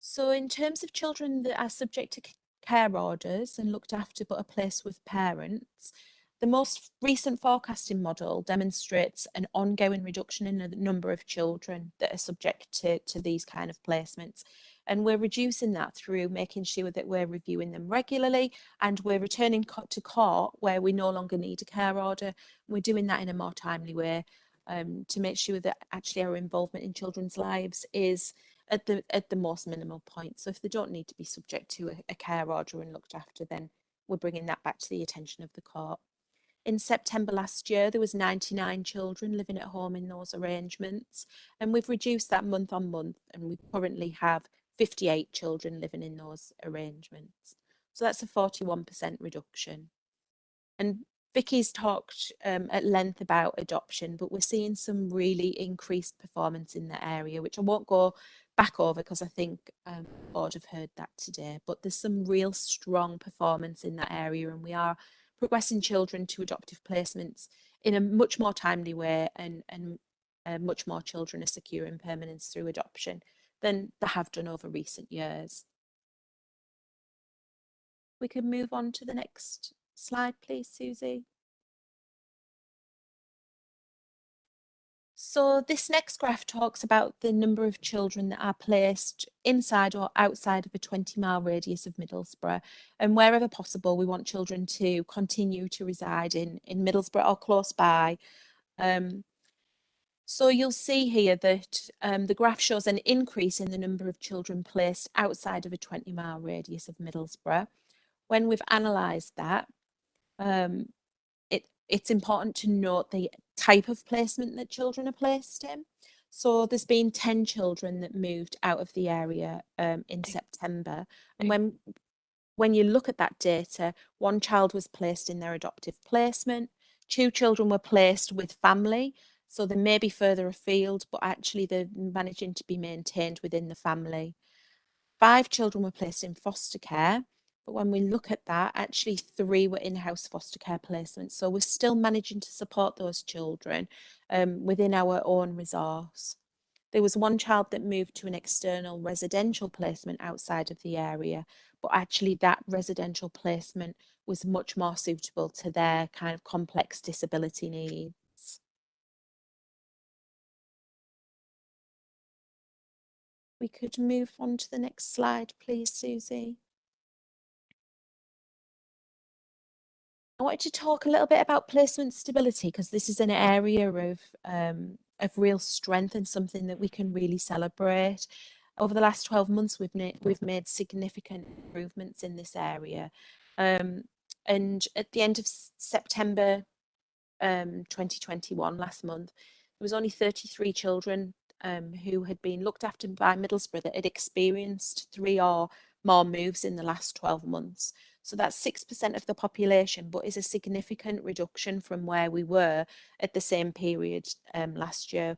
So in terms of children that are subject to care orders and looked after but are placed with parents, the most recent forecasting model demonstrates an ongoing reduction in the number of children that are subject to these kind of placements. And we're reducing that through making sure that we're reviewing them regularly, and we're returning to court where we no longer need a care order. We're doing that in a more timely way to make sure that actually our involvement in children's lives is at the most minimal point. So if they don't need to be subject to a care order and looked after, then we're bringing that back to the attention of the court. In September last year, there was 99 children living at home in those arrangements, and we've reduced that month on month, and we currently have 58 children living in those arrangements. So that's a 41% reduction. And Vicky's talked at length about adoption, but we're seeing some really increased performance in the area, which I won't go back over because I think the board have heard that today. But there's some real strong performance in that area, and we are progressing children to adoptive placements in a much more timely way, and much more children are securing permanence through adoption than they have done over recent years. We can move on to the next slide, please, Susie. So this next graph talks about the number of children that are placed inside or outside of a 20-mile radius of Middlesbrough. And wherever possible, we want children to continue to reside in Middlesbrough or close by. So you'll see here that the graph shows an increase in the number of children placed outside of a 20-mile radius of Middlesbrough. When we've analysed that, it's important to note the type of placement that children are placed in. So there's been 10 children that moved out of the area in September. And when you look at that data, 1 child was placed in their adoptive placement, 2 children were placed with family. So they may be further afield, but actually they're managing to be maintained within the family. 5 children were placed in foster care. But when we look at that, actually 3 were in-house foster care placements. So we're still managing to support those children within our own resource. There was 1 child that moved to an external residential placement outside of the area, but actually that residential placement was much more suitable to their kind of complex disability needs. We could move on to the next slide, please, Susie. I wanted to talk a little bit about placement stability, because this is an area of real strength and something that we can really celebrate. Over the last 12 months, we've made significant improvements in this area. And at the end of September 2021, last month, there was only 33 children who had been looked after by Middlesbrough that had experienced 3 or more moves in the last 12 months. So that's 6% of the population, but is a significant reduction from where we were at the same period last year.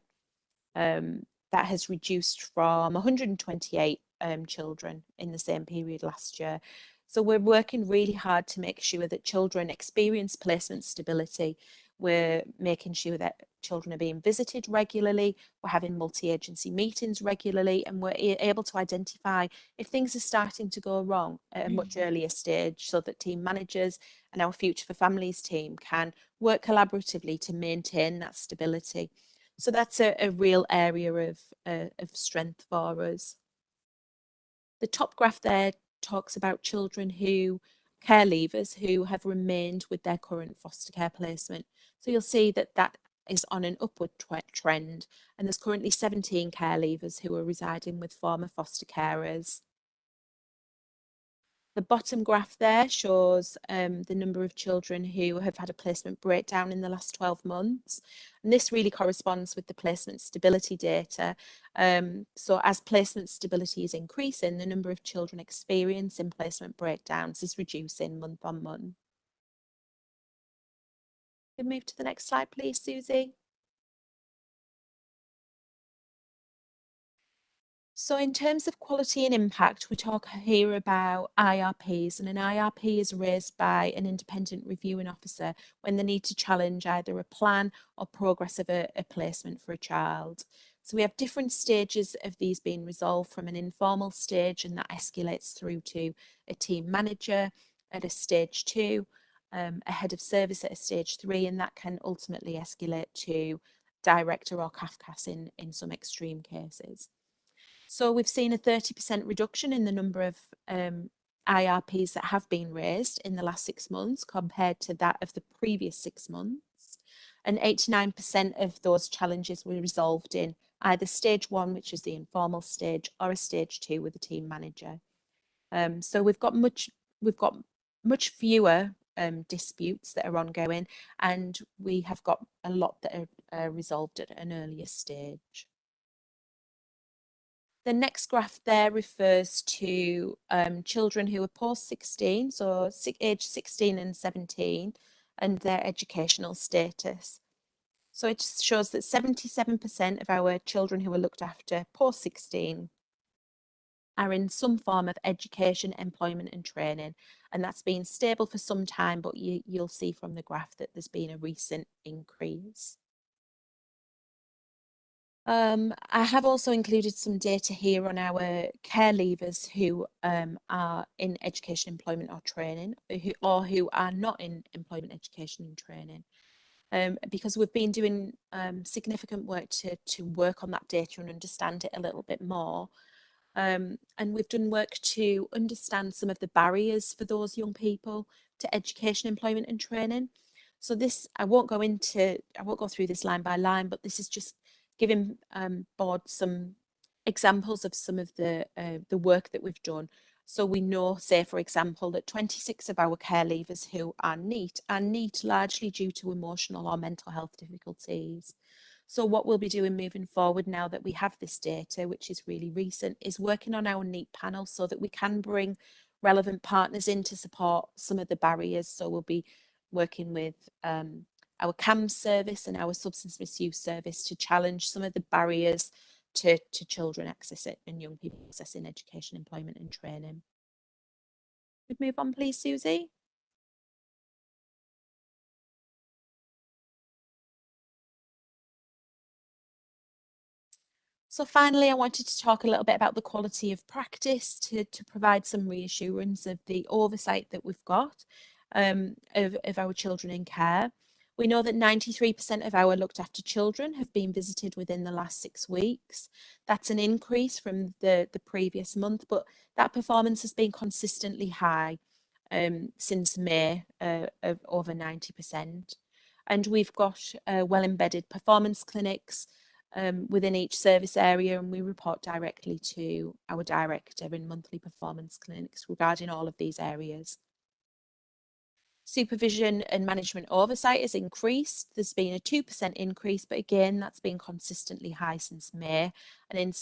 That has reduced from 128 children in the same period last year. So we're working really hard to make sure that children experience placement stability. We're making sure that children are being visited regularly. We're having multi-agency meetings regularly, and we're able to identify if things are starting to go wrong at a much earlier stage, so that team managers and our Future for Families team can work collaboratively to maintain that stability. So that's a real area of strength for us. The top graph there talks about children who, care leavers who have remained with their current foster care placement. So you'll see that that is on an upward trend, and there's currently 17 care leavers who are residing with former foster carers. The bottom graph there shows the number of children who have had a placement breakdown in the last 12 months. And this really corresponds with the placement stability data. So as placement stability is increasing, the number of children experiencing placement breakdowns is reducing month on month. Can we move to the next slide, please, Susie? So in terms of quality and impact, we talk here about IRPs, and an IRP is raised by an independent reviewing officer when they need to challenge either a plan or progress of a placement for a child. So we have different stages of these being resolved, from an informal stage, and that escalates through to a team manager at a stage 2, a head of service at a stage 3, and that can ultimately escalate to director or CAFCAS in some extreme cases. So we've seen a 30% reduction in the number of IRPs that have been raised in the last 6 months compared to that of the previous 6 months. And 89% of those challenges were resolved in either stage 1, which is the informal stage, or a stage 2 with a team manager. So we've got much fewer disputes that are ongoing, and we have got a lot that are resolved at an earlier stage. The next graph there refers to children who are post-16, so age 16 and 17, and their educational status. So it shows that 77% of our children who are looked after post-16 are in some form of education, employment and training, and that's been stable for some time, but you'll see from the graph that there's been a recent increase. I have also included some data here on our care leavers who are in education, employment or training, who are not in employment, education and training, because we've been doing significant work to work on that data and understand it a little bit more. And we've done work to understand some of the barriers for those young people to education, employment and training. So this, I won't go through this line by line, but this is just giving board some examples of some of the work that we've done. So we know, say, for example, that 26 of our care leavers who are NEET largely due to emotional or mental health difficulties. So what we'll be doing moving forward, now that we have this data, which is really recent, is working on our NEET panel so that we can bring relevant partners in to support some of the barriers. So we'll be working with our CAMS service and our substance misuse service to challenge some of the barriers to children accessing and young people accessing education, employment and training. Could move on, please, Susie? So finally, I wanted to talk a little bit about the quality of practice to provide some reassurance of the oversight that we've got of our children in care. We know that 93% of our looked after children have been visited within the last 6 weeks. That's an increase from the previous month, but that performance has been consistently high since May, of over 90%. And we've got well embedded performance clinics within each service area, and we report directly to our director in monthly performance clinics regarding all of these areas. Supervision and management oversight has increased. There's been a 2% increase, but again, that's been consistently high since May. And in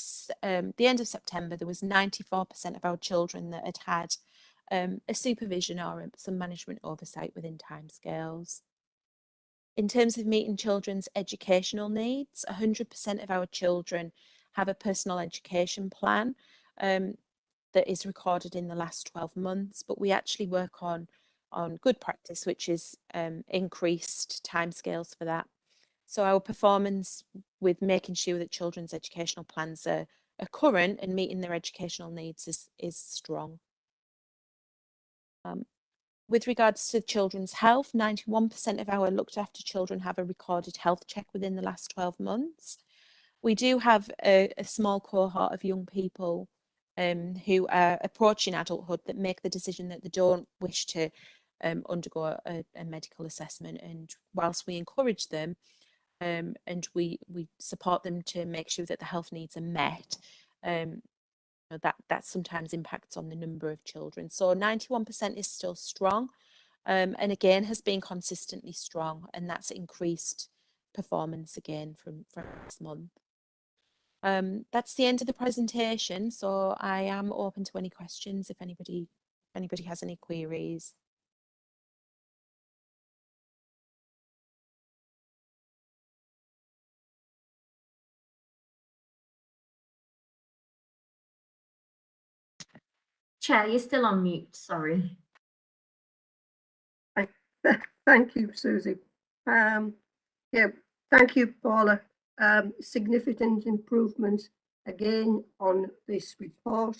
the end of September, there was 94% of our children that had had a supervision or some management oversight within timescales. In terms of meeting children's educational needs, 100% of our children have a personal education plan that is recorded in the last 12 months, but we actually work on good practice, which is increased timescales for that. So our performance with making sure that children's educational plans are current and meeting their educational needs is strong. With regards to children's health, 91% of our looked after children have a recorded health check within the last 12 months. We do have a small cohort of young people who are approaching adulthood that make the decision that they don't wish to undergo a medical assessment. And whilst we encourage them and we support them to make sure that the health needs are met, that sometimes impacts on the number of children. So 91% is still strong, and again has been consistently strong, and that's increased performance again from this month. That's the end of the presentation, so I am open to any questions if anybody has any queries. Chair, you're still on mute, sorry. Thank you, Susie. Yeah, thank you, Paula. Significant improvement again on this report,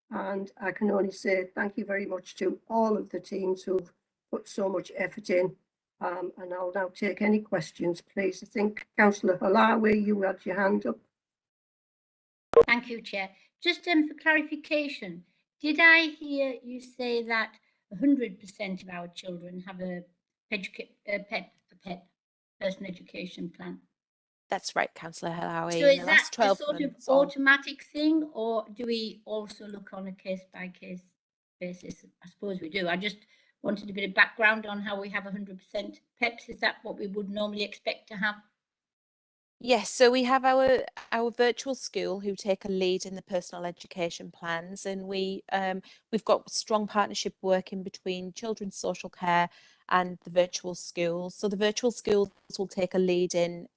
and I can only say thank you very much to all of the teams who've put so much effort in. And I'll now take any questions, please. I think Councillor Halawi, you had your hand up. Thank you, Chair. Just for clarification, did I hear you say that 100% of our children have a PEP, person education plan? That's right, Councillor Halawi. So in is the that last 12 a sort of months automatic thing, or do we also look on a case-by-case basis? I suppose we do. I just wanted a bit of background on how we have 100% PEPs. Is that what we would normally expect to have? Yes, so we have our virtual school who take a lead in the personal education plans, and we've got strong partnership working between children's social care and the virtual schools. So the virtual schools will take a lead in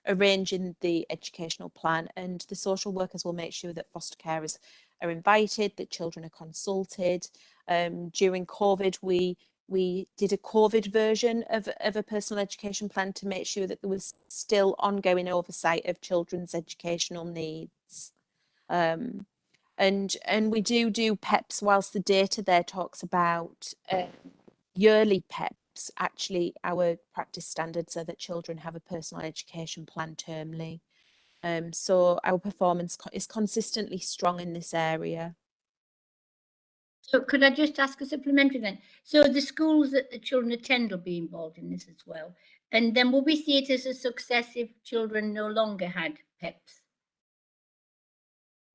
arranging the educational plan, and the social workers will make sure that foster carers are invited, that children are consulted. During COVID, we did a COVID version of a personal education plan to make sure that there was still ongoing oversight of children's educational needs. And we do PEPs, whilst the data there talks about yearly PEPs. Actually, our practice standards are that children have a personal education plan termly. So our performance is consistently strong in this area. So could I just ask a supplementary then? So the schools that the children attend will be involved in this as well. And then will we see it as a success if children no longer had PEPs?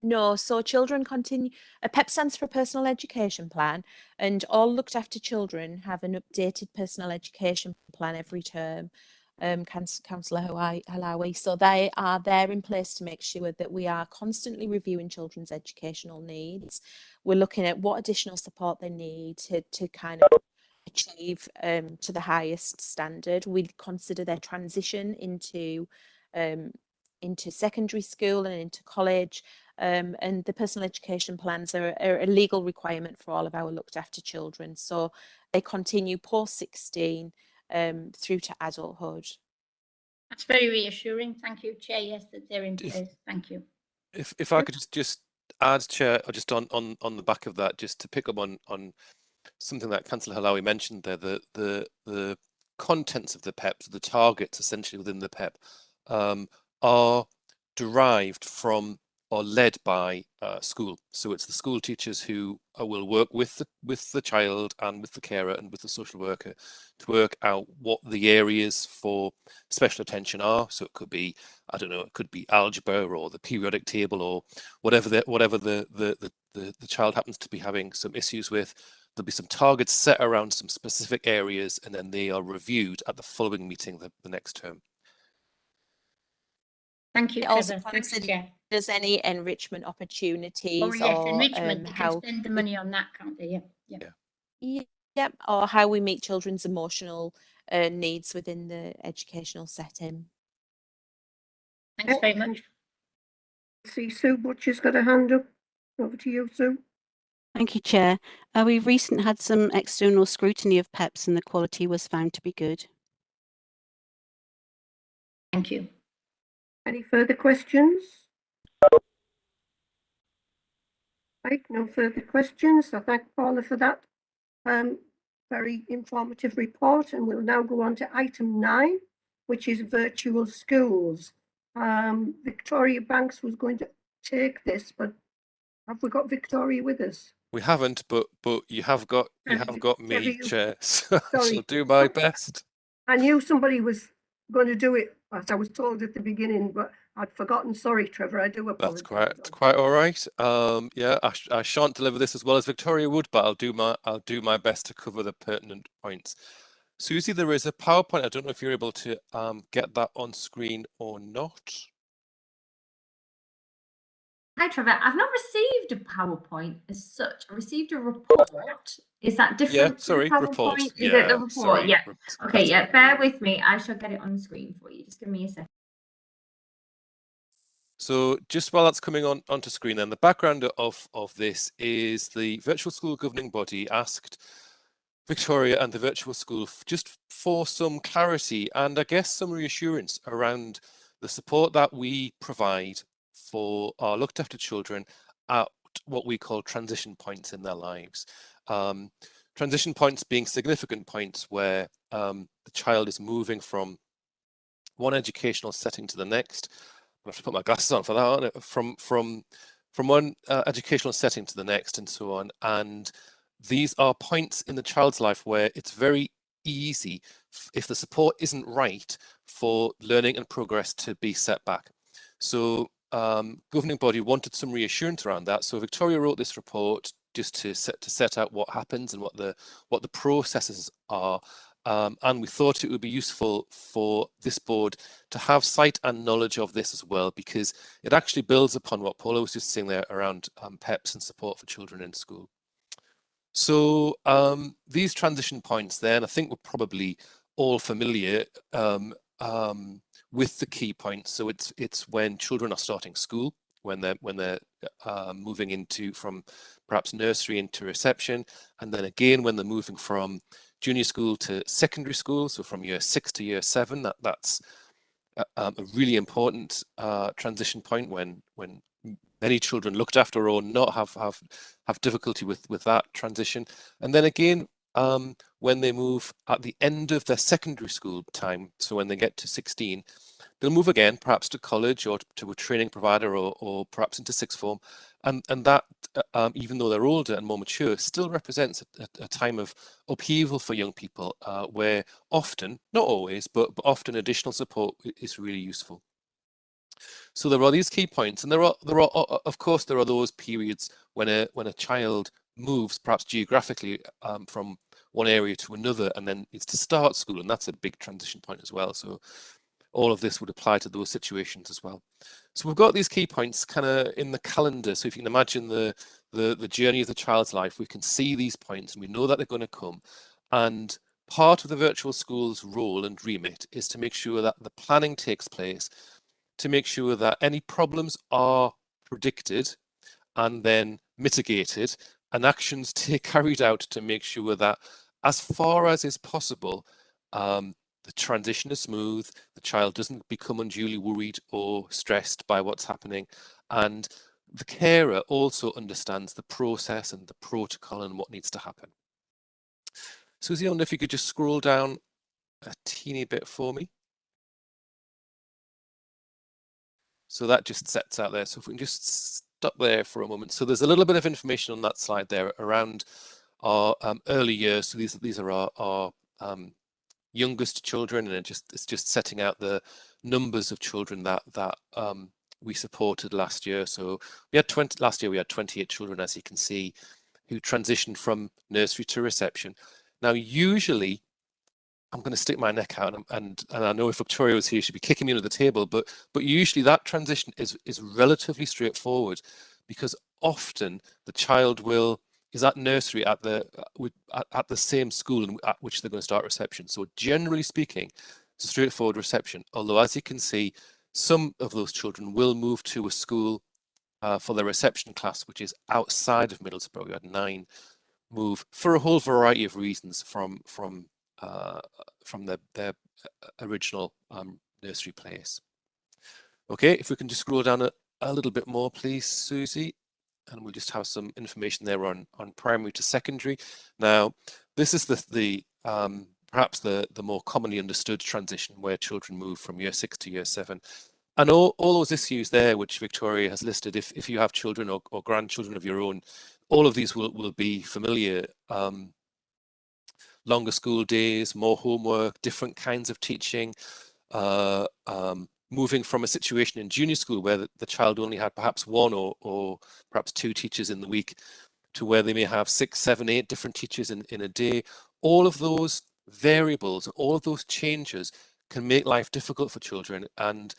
No, so children continue. A PEP stands for Personal Education Plan, and all looked after children have an updated personal education plan every term. Councillor Halawi, so they are there in place to make sure that we are constantly reviewing children's educational needs. We're looking at what additional support they need to kind of achieve to the highest standard. We consider their transition into secondary school and into college. And the personal education plans are a legal requirement for all of our looked after children. So they continue post 16 through to adulthood. That's very reassuring. Thank you, Chair. Yes, that they're in place. Thank you. If I could just add, Chair, or just on the back of that, just to pick up on something that Councillor Halawi mentioned there, the contents of the PEPs, the targets essentially within the PEP, are derived from or led by school. So it's the school teachers who will work with the child and with the carer and with the social worker to work out what the areas for special attention are. So it could be, I don't know, it could be algebra or the periodic table or whatever the child happens to be having some issues with. There'll be some targets set around some specific areas, and then they are reviewed at the following meeting the next term. Thank you, It also Trevor. Thanks, considers Chair. any enrichment opportunities. Oh yes, or enrichment. They how can spend the money on that, can't they? yeah, or how we meet children's emotional needs within the educational setting. Thanks very much. See Sue Butcher's got a hand up. Over to you, Sue. Thank you, Chair. We've recently had some external scrutiny of PEPs and the quality was found to be good. Thank you. Any further questions? Right, no further questions. I thank Paula for that very informative report, and we'll now go on to item 9, which is virtual schools. Victoria Banks was going to take this, but have we got Victoria with us? We haven't, but you have got me, Chair. So I Sorry. shall do my best. I knew somebody was going to do it, as I was told at the beginning, but I'd forgotten. Sorry, Trevor. I do apologise. That's quite all right. Yeah, I shan't deliver this as well as Victoria would, but I'll do my best to cover the pertinent points. Susie, there is a PowerPoint. I don't know if you're able to get that on screen or not. Hi, Trevor. I've not received a PowerPoint as such. I received a report. Is that different? Yeah, sorry, report. Is yeah, it the report? sorry. Yeah. Okay, yeah, bear with me. I shall get it on the screen for you. Just give me a second. So just while that's coming onto screen, then the background of this is the virtual school governing body asked Victoria and the virtual school just for some clarity and I guess some reassurance around the support that we provide for our looked after children at what we call transition points in their lives. Transition points being significant points where the child is moving from one educational setting to the next. I have to put my glasses on for that, from one educational setting to the next and so on. And these are points in the child's life where it's very easy, if the support isn't right, for learning and progress to be set back. So governing body wanted some reassurance around that. So Victoria wrote this report just to set out what happens and what the processes are. And we thought it would be useful for this board to have sight and knowledge of this as well, because it actually builds upon what Paula was just saying there around PEPs and support for children in school. So these transition points then, I think we're probably all familiar with the key points. So it's when children are starting school, when they're moving into from perhaps nursery into reception, and then again when they're moving from junior school to secondary school, so from year 6 to year 7. That's a really important transition point when many children looked after or not have difficulty with that transition. And then again, when they move at the end of their secondary school time, so when they get to 16, they'll move again, perhaps to college or to a training provider or perhaps into sixth form. And that, even though they're older and more mature, still represents a time of upheaval for young people where often, not always, but often additional support is really useful. So there are these key points, and there are of course there are those periods when a child moves perhaps geographically from one area to another and then it's to start school, and that's a big transition point as well. So all of this would apply to those situations as well. So we've got these key points kind of in the calendar. So if you can imagine the journey of the child's life, we can see these points and we know that they're going to come. And part of the virtual school's role and remit is to make sure that the planning takes place, to make sure that any problems are predicted and then mitigated, and actions carried out to make sure that as far as is possible, the transition is smooth, the child doesn't become unduly worried or stressed by what's happening, and the carer also understands the process and the protocol and what needs to happen. Susie, I wonder if you could just scroll down a teeny bit for me. So that just sets out there. So if we can just stop there for a moment. So there's a little bit of information on that slide there around our early years. So these are our youngest children, and it's just setting out the numbers of children that we supported last year. So we had last year we had 28 children, as you can see, who transitioned from nursery to reception. Now, usually, I'm going to stick my neck out, and I know if Victoria was here, she'd be kicking me under the table. But usually that transition is relatively straightforward, because often the child is at nursery at the same school at which they're going to start reception. So generally speaking, it's a straightforward reception. Although, as you can see, some of those children will move to a school for the reception class, which is outside of Middlesbrough. We had 9 move for a whole variety of reasons from their original nursery place. Okay, if we can just scroll down a little bit more, please, Susie, and we'll just have some information there on primary to secondary. Now, this is the perhaps the more commonly understood transition where children move from year 6 to year 7. And all those issues there, which Victoria has listed, if you have children or grandchildren of your own, all of these will be familiar. Longer school days, more homework, different kinds of teaching, moving from a situation in junior school where the child only had perhaps 1 or perhaps 2 teachers in the week to where they may have 6, 7, 8 different teachers in a day. All of those variables, all of those changes can make life difficult for children, and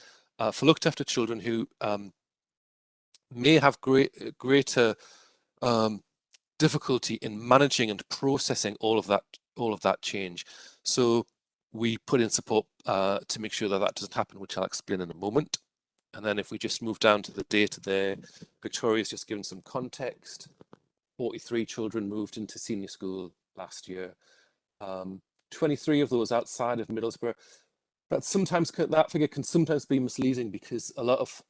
for looked after children who may have greater difficulty in managing and processing all of that change. So we put in support to make sure that doesn't happen, which I'll explain in a moment. And then if we just move down to the data there, Victoria's just given some context. 43 children moved into senior school last year. 23 of those outside of Middlesbrough. But sometimes that figure can sometimes be misleading because a lot of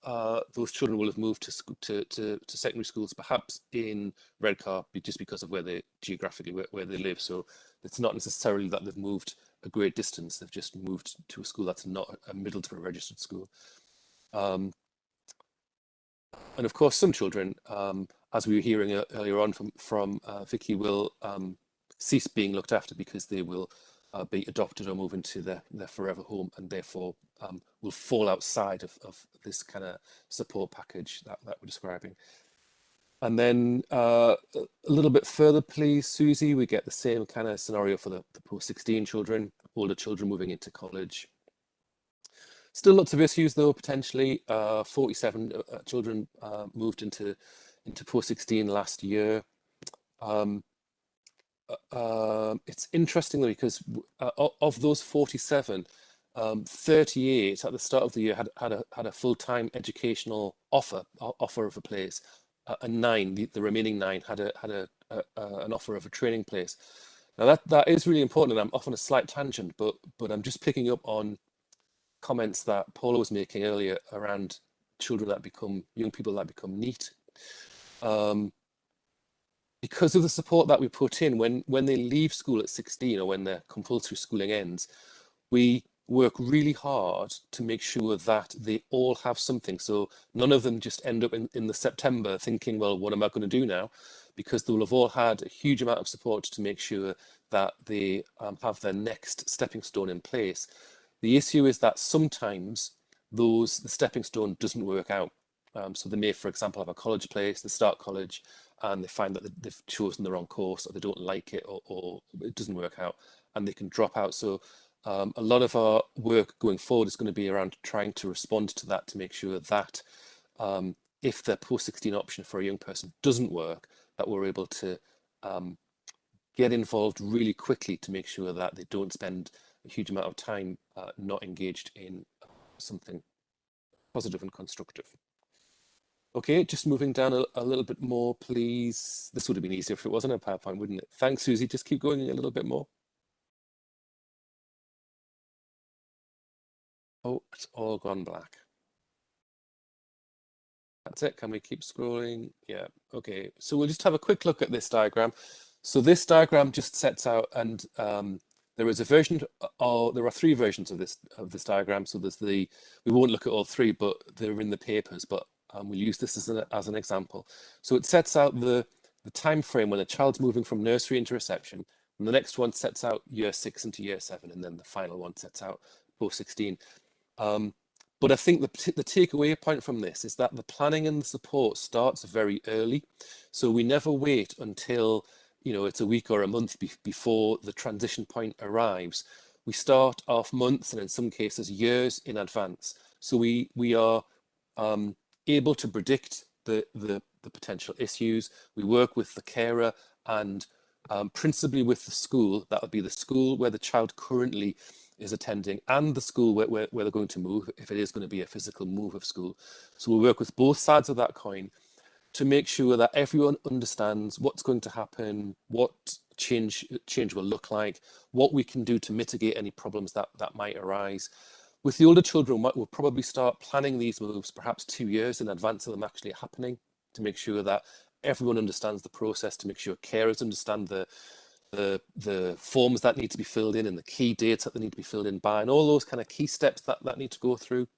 those children will have moved to secondary schools, perhaps in Redcar, just because of where they geographically where they live. So it's not necessarily that they've moved a great distance; they've just moved to a school that's not a Middlesbrough registered school. And of course, some children, as we were hearing earlier on from Vicky, will cease being looked after because they will be adopted or move into their forever home, and therefore will fall outside of this kind of support package that we're describing. And then a little bit further, please, Susie, we get the same kind of scenario for the post-16 children, older children moving into college. Still lots of issues though, potentially. 47 children moved into post-16 last year. It's interesting though, because of those 47, 38 at the start of the year had a full-time educational offer of a place, and 9, the remaining 9 had an offer of a training place. Now that is really important, and I'm off on a slight tangent, but I'm just picking up on comments that Paula was making earlier around young people that become NEET. Because of the support that we put in when they leave school at 16 or when their compulsory schooling ends, we work really hard to make sure that they all have something. So none of them just end up in the September thinking, well, what am I going to do now? Because they will have all had a huge amount of support to make sure that they have their next stepping stone in place. The issue is that sometimes the stepping stone doesn't work out. So they may, for example, have a college place, they start college, and they find that they've chosen the wrong course, or they don't like it, or it doesn't work out, and they can drop out. So a lot of our work going forward is going to be around trying to respond to that, to make sure that if the post-16 option for a young person doesn't work, that we're able to get involved really quickly to make sure that they don't spend a huge amount of time not engaged in something positive and constructive. Okay, just moving down a little bit more, please. This would have been easier if it wasn't a PowerPoint, wouldn't it? Thanks, Susie. Just keep going a little bit more. Oh, it's all gone black. That's it. Can we keep scrolling? Yeah. Okay. So we'll just have a quick look at this diagram. So this diagram just sets out, and there is a version, or there are 3 versions of this diagram. So there's we won't look at all 3, but they're in the papers. But we'll use this as an example. So it sets out the time frame when a child's moving from nursery into reception, and the next one sets out year 6 into year 7, and then the final one sets out post-16. But I think the takeaway point from this is that the planning and the support starts very early. So we never wait until it's a week or a month before the transition point arrives. We start off months, and in some cases years in advance. So we are able to predict the potential issues. We work with the carer and principally with the school. That would be the school where the child currently is attending and the school where they're going to move, if it is going to be a physical move of school. So we'll work with both sides of that coin to make sure that everyone understands what's going to happen, what change will look like, what we can do to mitigate any problems that might arise. With the older children, we'll probably start planning these moves perhaps 2 years in advance of them actually happening, to make sure that everyone understands the process, to make sure carers understand the forms that need to be filled in and the key dates that they need to be filled in by, and all those kind of key steps that need to go through,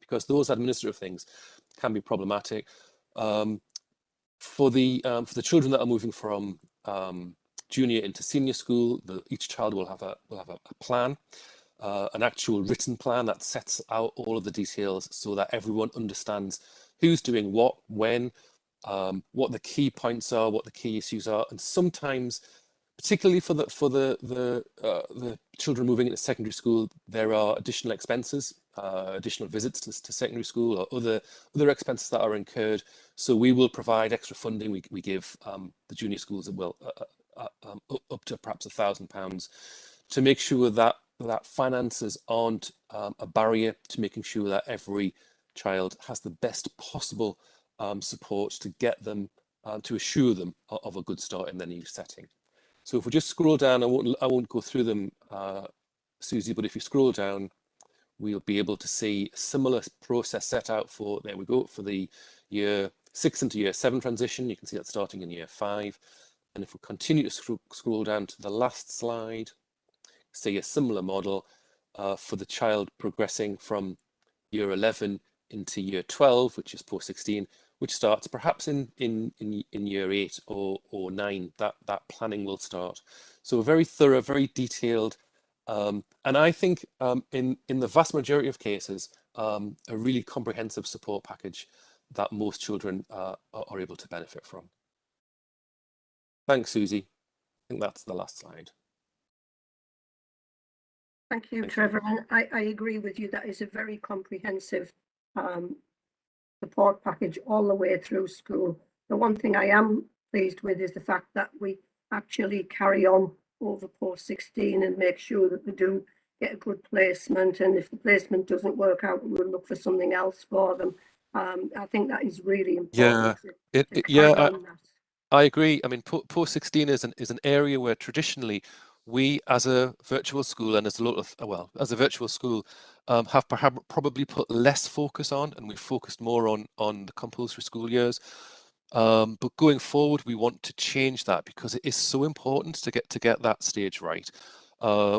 because those administrative things can be problematic. For the children that are moving from junior into senior school, each child will have a plan, an actual written plan that sets out all of the details so that everyone understands who's doing what, when, what the key points are, what the key issues are, and sometimes, particularly for the children moving into secondary school, there are additional expenses, additional visits to secondary school, or other expenses that are incurred. So we will provide extra funding. We give the junior schools up to perhaps £1,000 to make sure that finances aren't a barrier to making sure that every child has the best possible support to get them, to assure them of a good start in their new setting. So if we just scroll down, I won't go through them, Susie, but if you scroll down, we'll be able to see a similar process set out for, there we go, for the year 6 into year 7 transition. You can see that starting in year 5. And if we continue to scroll down to the last slide, see a similar model for the child progressing from year 11 into year 12, which is post-16, which starts perhaps in year 8 or 9, that planning will start. So very thorough, very detailed, and I think in the vast majority of cases, a really comprehensive support package that most children are able to benefit from. Thanks, Susie. I think that's the last slide. Thank you, Trevor. And I agree with you. That is a very comprehensive support package all the way through school. The one thing I am pleased with is the fact that we actually carry on over post-16 and make sure that they do get a good placement. And if the placement doesn't work out, we'll look for something else for them. I think that is really important. I agree. I mean, post-16 is an area where traditionally we, as a virtual school and as a virtual school, have probably put less focus on, and we've focused more on the compulsory school years. But going forward, we want to change that because it is so important to get that stage right.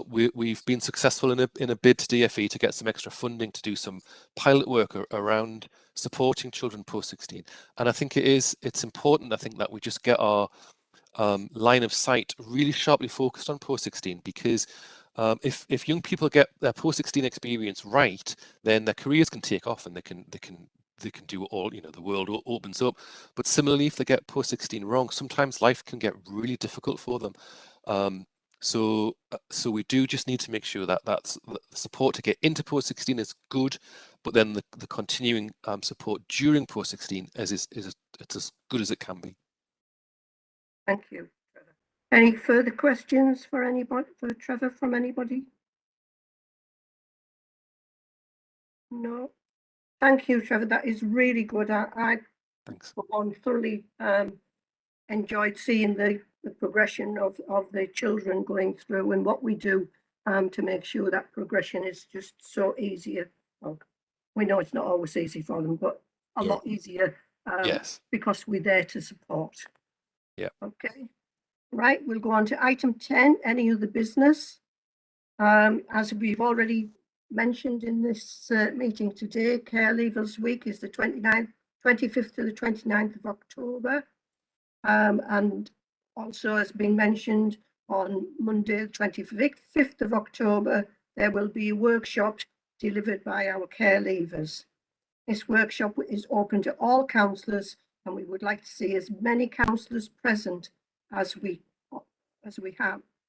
We've been successful in a bid to DFE to get some extra funding to do some pilot work around supporting children post-16, and I think it's important. I think that we just get our line of sight really sharply focused on post-16, because if young people get their post-16 experience right, then their careers can take off and they can do all, the world opens up. But similarly, if they get post-16 wrong, sometimes life can get really difficult for them. So we do just need to make sure that the support to get into post-16 is good, but then the continuing support during post-16 it's as good as it can be. Thank you, Trevor. Any further questions for anybody, for Trevor, from anybody? No. Thank you, Trevor. That is really good. I for one, thoroughly enjoyed seeing the progression of the children going through and what we do to make sure that progression is just so easier. Well, we know it's not always easy for them, but a lot easier because we're there to support. Yeah. Okay. Right. We'll go on to item 10. Any other business? As we've already mentioned in this meeting today, Care Leavers Week is the 25th to the 29th of October. And also, as been mentioned, on Monday, the 25th of October, there will be a workshop delivered by our care leavers. This workshop is open to all councillors, and we would like to see as many councillors present as we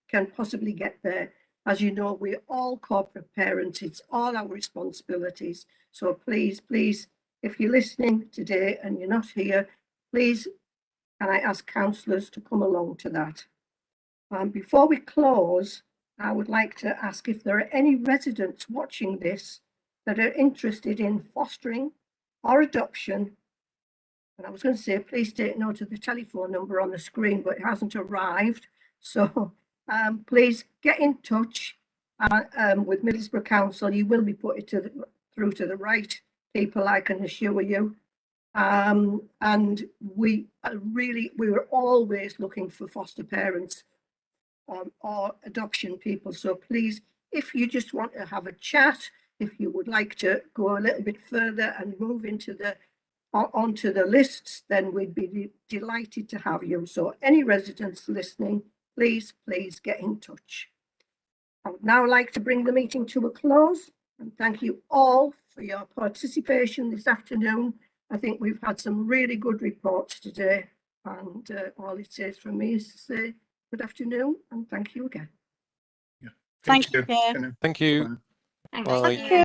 can possibly get there. As you know, we're all corporate parents. It's all our responsibilities. So please, if you're listening today and you're not here, please, can I ask councillors to come along to that? Before we close, I would like to ask if there are any residents watching this that are interested in fostering or adoption And I was going to say, please take note of the telephone number on the screen, but it hasn't arrived. So please get in touch with Middlesbrough Council. You will be put through to the right people, I can assure you. And we were always looking for foster parents or adoption people. So please, if you just want to have a chat, if you would like to go a little bit further and move into onto the lists, then we'd be delighted to have you. So any residents listening, please get in touch. I would now like to bring the meeting to a close and thank you all for your participation this afternoon. I think we've had some really good reports today, and all it says from me is to say good afternoon and thank you again. Thank you. Thank you. Thanks. Bye. Thank you.